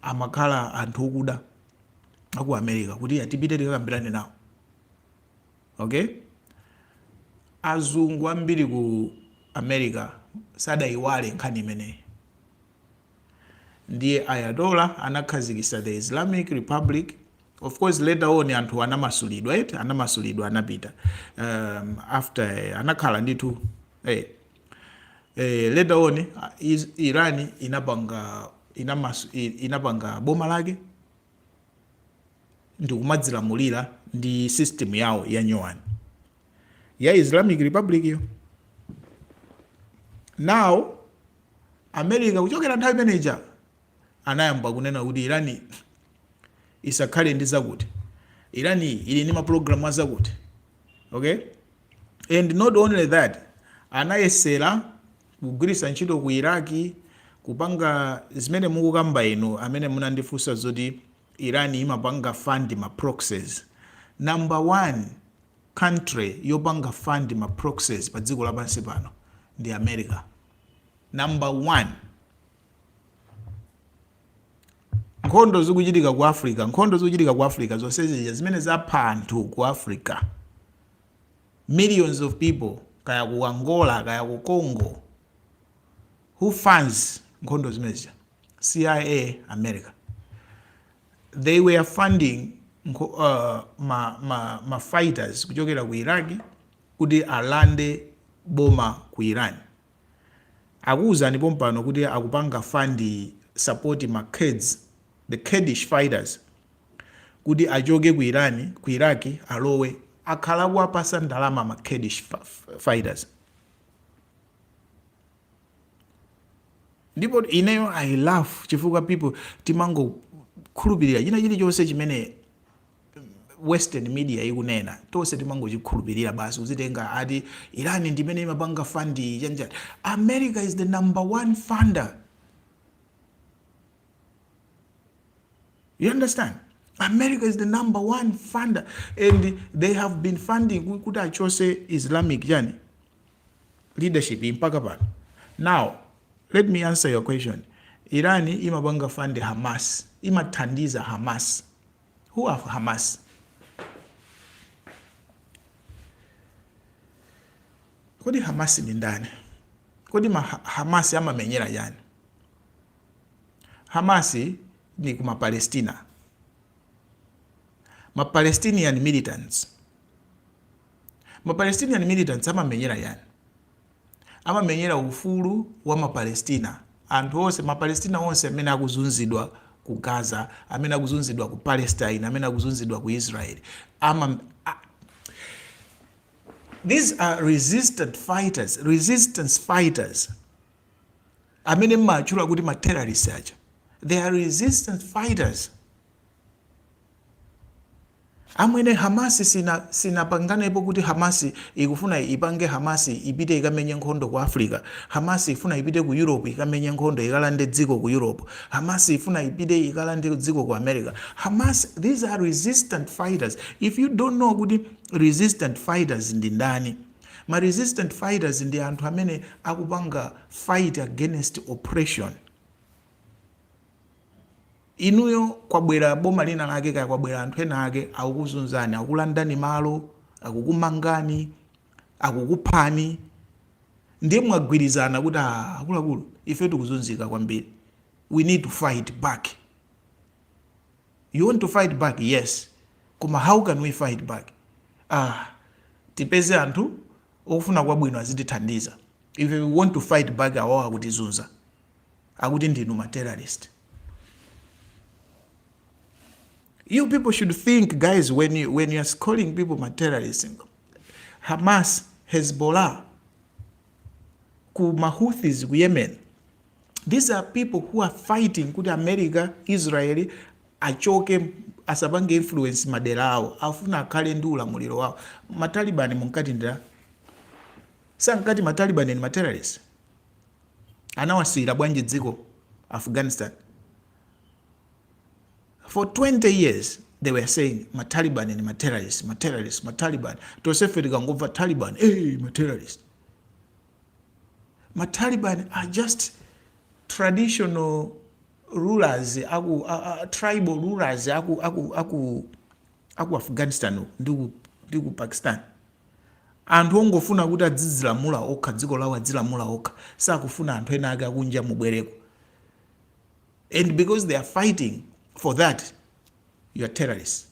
amakhala anthu okuda aku America kuti atipite tikakambirane nawo. Okay? Azungu ambiri ku America sadaiwale nkhani imeneyi. Ndiye ayatola anakhazikisa the Islamic Republic. Of course later on anthu anamasulidwa, right? Anamasulidwa anapita. After anakhala nditu later on Irani inapanga boma lake ndi kumadzilamulira ndi system yawo ya nyowani ya Islamic Republic yo. Now America kuchokera nthawi imeneja anayamba kunena kuti Irani isakhale ndi zakuti, Irani ili ndi maprogramu azakuti. Okay? And not only that, anayesera kugwiritsa ntchito ku Iraki kupanga zimene mukukamba inu amene munandifunsa zoti Irani imapanga fund ma proxies. Number 1 country yopanga fund ma proxies pa dziko lapansi pano ndi America. Number 1. Nkhondo zikuchitika ku Africa zonse zimene zapha anthu ku Africa, millions of people, kaya ku Angola kaya ku Congo, who funds nkhondo zimenezi? CIA, America. They were funding ma fighters kuchokera ku Iraki kuti alande boma ku Iran. Akuwuzani pompano kuti akupanga fund support ma Kurds, the Kurdish fighters, kuti achoke ku Irani, ku Iraki alowe akhala kuwapasa ndalama ma Kurdish fighters. Ndipo ineyo I love chifukwa people timango khulupirira china chilichonse chimene Western media ikunena, tonse timango chikhulupirira basi uzitenga ati Irani ndimene imapanga fund chanjani. America is the number 1 funder. You understand? America is the number 1 funder, and they have been funding kuti achose Islamic yani leadership mpaka pano. Now let me answer your question. Irani imapanga fund Hamas, imathandiza Hamas. Who are Hamas? Kodi Hamas ni ndani? Kodi Hamas amamenyera yani? Hamas ni kuma Palestina. Ma Palestinian militants. Ma Palestinian militants amamenyera yani? Amamenyera ufulu wa ma Palestina. Anthu onse ma Palestina onse amene akuzunzidwa ku Gaza, amene akuzunzidwa ku Palestine, amene akuzunzidwa ku Israel. These are resistance fighters. Amene machula kuti ma terrorists aja. They are resistance fighters. Amwene Hamas sinapanganepo kuti Hamas ikufuna ipange Hamas ipite ikamenye nkhondo ku Africa. Hamas ifuna ipite ku Europe ikamenye nkhondo ikalande dziko ku Europe. Hamas ifuna ipite ikalande dziko ku America. Hamas, these are resistant fighters. If you don't know kuti resistant fighters ndi ndani, ma resistant fighters ndi anthu amene akupanga fight against oppression. Inuyo kwabwera boma lina lake kaya kwabwera anthu ena ake akukuzunzani, akulandani malo, akukumangani, akukuphani, ndiye mwagwirizana kuti akuluakulu ife tikuzunzika kwambiri, we need to fight back. You want to fight back? Yes. Koma how can we fight back? Tipeze anthu ofuna kwabwino azitithandiza. If we want to fight back, awawa akutizunza, akuti ndinu ma terrorist. You people should think, guys, when you are calling people ma terrorists, Hamas, Hezbollah, ku Mahouthis ku Yemen, These are people who are fighting kuti America, Israel achoke asapange influence madera awo, afuna akhale ndi ulamuliro wawo. Matalibani munkati ndira sankati matalibani ni materrorists anawasira bwanji dziko Afghanistan. For 20 years they were saying Mataliban and terrorists, Mataliban. Tosefe tikangomva Taliban, hey, terrorists. Mataliban are just traditional rulers, tribal rulers, aku Afghanistan, ndiku Pakistan. Anthu ongofuna kuti adzizilamula okha, dziko lawo adzilamula okha, sakufuna anthu ena ake akunja mubwereko. And because they are fighting for that, you are terrorists.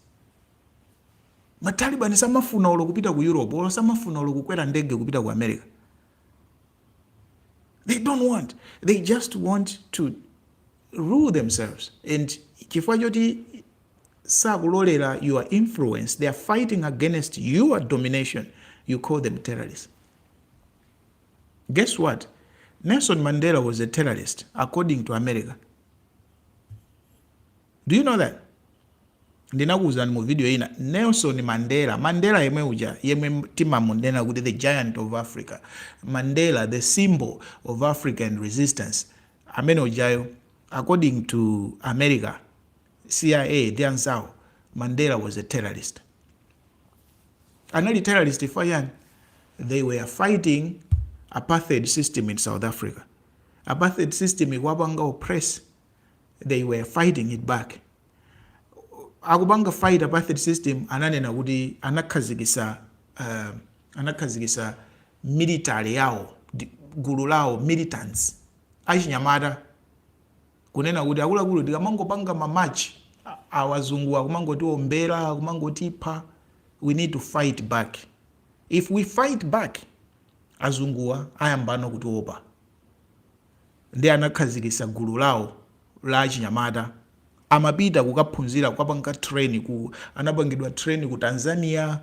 Mataliban samafuna olo kupita ku Europe, olo samafuna olo kukwera ndege kupita ku America. They don't want. They just want to rule themselves. And chifukwa choti sakulolera your influence, they are fighting against your domination. You call them terrorists. Guess what? Nelson Mandela was a terrorist, according to America. Do you know that? Ndinakuwuzani mu video ina Nelson Mandela yemwe uja yemwe timamunena kuti the giant of Africa, Mandela the symbol of African resistance, amene ujayo according to America, CIA ndi anzawo, Mandela was a terrorist. Anali terrorist ifayani, they were fighting apartheid system in South Africa. Apartheid system ikwapanga oppress, they were fighting it back. Akubanga fight apartheid system ananena kuti anakhazikisa military yawo, gulu lawo, militants achinyamata kunena kuti akuluakulu tikamangopanga mamachi awazungu akumangotiwombera akumangotipha, we need to fight back. If we fight back, azunguwa ayambano kutiopa. Ndi anakhazikisa gulu lawo la achinyamata, amapita kukaphunzira kukapanga train anapangidwa train ku Tanzania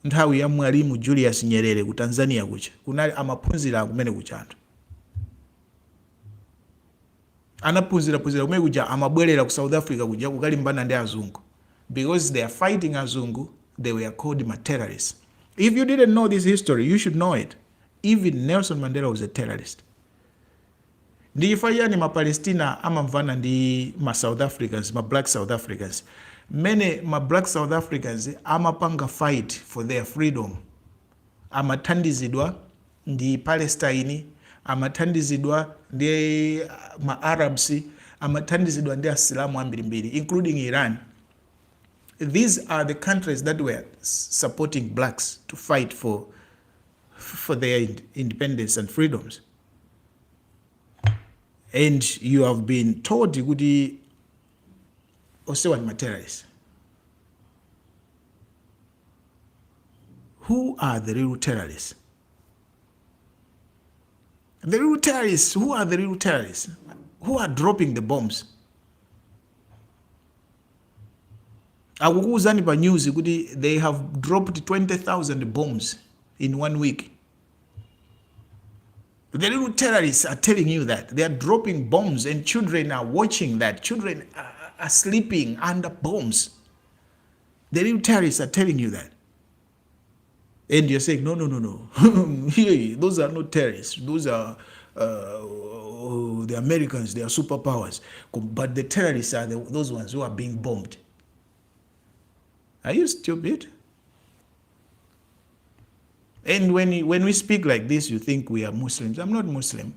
nthawi ya Mwalimu Julius Nyerere ku Tanzania kucha kunali amaphunzira kumene kuchanthu. Anaphunzira kumene kuja amabwerera ku South Africa kuja kukalimbana ndi azungu. Because they are fighting azungu, they were called terrorists. If you didn't know this history, you should know it. Even Nelson Mandela was a terrorist. Ndi ifayani ma Palestina amamvana ndi ma South Africans, ma black South Africans. Many ma black South Africans amapanga fight for their freedom. Amathandizidwa ndi Palestine, amathandizidwa ndi ma Arabs, amathandizidwa ndi Asilamu ambirimbiri, including Iran. These are the countries that were supporting blacks to fight for their independence and freedoms. And you have been told kuti osewa ni terrorists. Who are the real terrorists? The real terrorists, who are the real terrorists? Who are dropping the bombs? Akukuwuzani pa news kuti they have dropped 20,000 bombs in 1 week. The little terrorists are telling you that. They are dropping bombs and children are watching that. Children are sleeping under bombs. The little terrorists are telling you that. And you're saying, no. Hey, those are not terrorists. Those are the Americans, they are superpowers. But the terrorists are those ones who are being bombed. Are you stupid? And when we speak like this, you think we are Muslims. I'm not Muslim.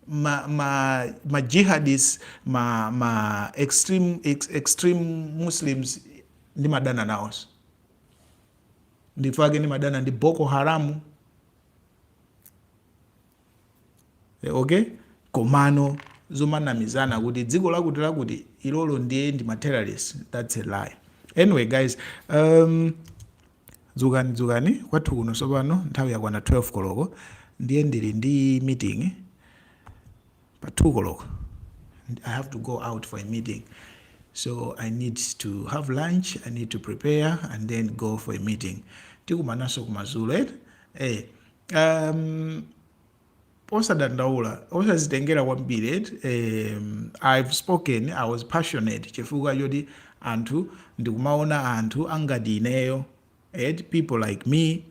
Ma jihadists, ma extreme Muslims, ndi madana naos. Ndifage ni madana ndi Boko Haram. Okay? Komano, zomana mizana kuti dziko lakuti ilolo ndiye ndi ma terrorists. That's a lie. Anyway, guys, dzukani kwathu kuno sopano nthawi yakwana 12 koloko ndiye ndili ndi meeting pa 2 koloko. I have to go out for a meeting, so I need to have lunch, I need to prepare and then go for a meeting. Tikumananso kumazulo osadandaula osazitengera kwambiri I've spoken, I was passionate chifukwa choti anthu ndikumaona anthu angati ineyo people like me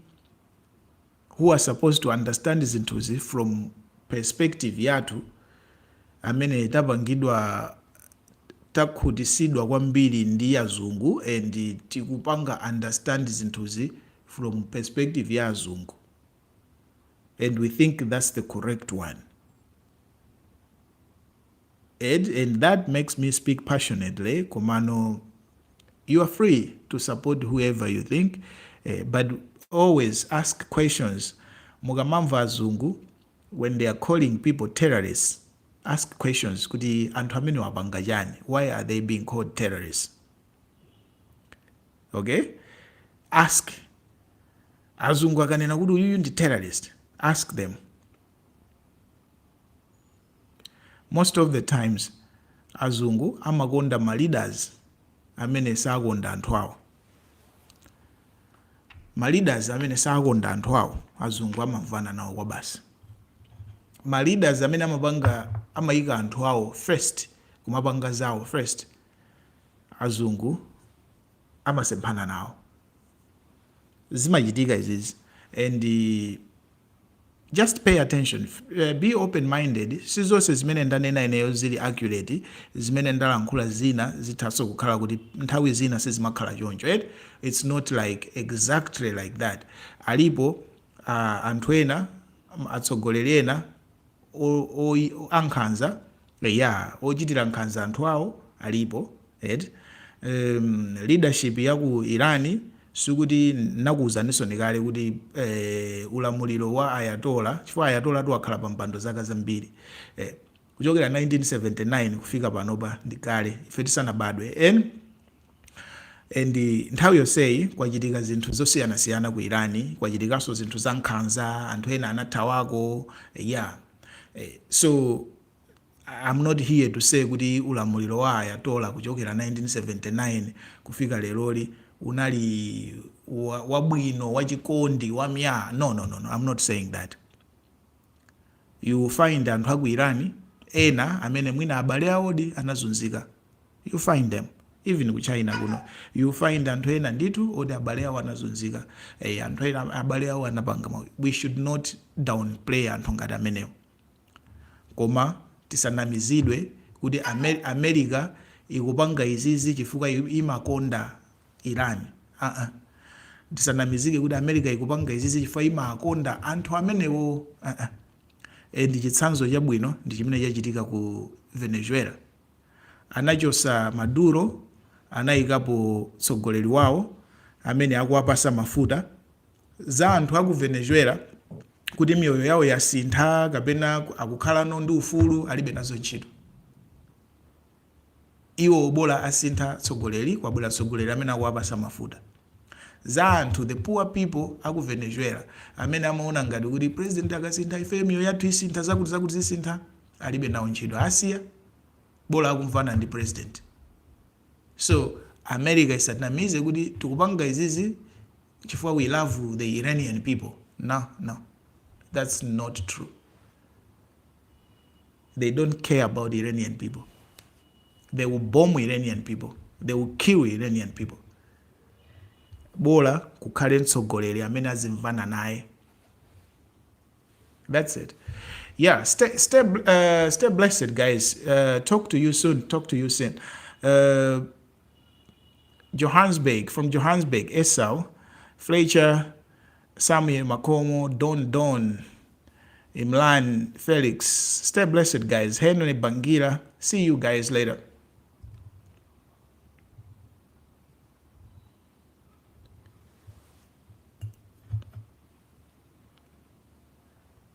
who are supposed to understand zinthuzi from perspective yathu amene tapangidwa takhutisidwa kwambiri ndi azungu and tikupanga understand zinthuzi from perspective ya azungu, and we think that's the correct one, and that makes me speak passionately. Komano, you are free to support whoever you think, but always ask questions. Mugamamva azungu, when they are calling people terrorists, ask questions. Kuti anthu amene wapanga chani? Why are they being called terrorists? Okay? Ask. Azungu akanena kuti uyu ndi terrorist, ask them. Most of the times azungu amakonda ma leaders amene sakonda anthu awo. Ma leaders amene sakonda anthu awo azungu amavana nawo kwa basi. Ma leaders amene amayika anthu awo first, kumapanga zawo first, azungu amasemphana nawo. Zimachitika izizi, and just pay attention, be open-minded. Sizonse zimene ndanena ineyo zili accurate, zimene ndalankhula zina zithaso kukhala kuti nthawi zina sizimakhala choncho. It's not like exactly like that. Alipo anthu ena atsogoleri ena ankhanza, ochitira nkhanza anthu awo alipo. Leadership yaku Irani sikuti nakuwuzaninso kale kuti ulamuliro wa Ayatola, chifukwa Ayatola wakhala pa mpando zaka zambiri, kuchokera 1979 kufika panopa ndi kale ife tisanabadwe. And nthawi yonseyi kwachitika zinthu zosiyanasiyana ku Irani, kwachitikanso zinthu za nkhanza, anthu ena anathawako. So I'm not here to say kuti ulamuliro wa Ayatola kuchokera 1979 kufika leroli unali wabwino, wachikondi, wamya. No, I'm not saying that. You find anthu aku Irani ena amene mwina abale awodi anazunzika. You find them. Even ku China kuno, you find anthu ena nditu odi abale awo anazunzika. Anthu ena abale awo anapanga. We should not downplay anthu ngati amenewo. Koma tisanamizidwe kuti America ikupanga izizi chifukwa imakonda Iran. Tisanamizike kuti America ikupanga izizi chifukwa imakonda anthu amenewo. And chitsanzo chabwino ndi chimene chachitika ku Venezuela. Anachosa Maduro, anayikapo tsogoleri wawo amene akuwapasa mafuta za anthu aku Venezuela kuti miyoyo yawo yasintha kapena akukhala ndi ufulu, alibe nazo ntchito. Iwo bola asintha tsogoleri kwabwera tsogoleri amene akuwapasa mafuta. Za anthu, the poor people aku Venezuela amene amaona ngati kuti president akasintha ife miyoyo yathu isintha zakuti zisintha, alibe nawo ntchito, asiya bola akumvana ndi president. So America isanamize kuti tikupanga izizi chifukwa we love the Iranian people. No, that's not true. They don't care about Iranian people. They will bomb Iranian people. They will kill Iranian people. Bola kukhale mtsogoleri amene azimvana naye. That's it. Yeah, stay blessed, guys. Talk to you soon. Johannesburg, from Johannesburg, Esau, Fletcher, Samuel Makomo, Don, Imlan, Felix. Stay blessed, guys. Henry Bangira. See you guys later.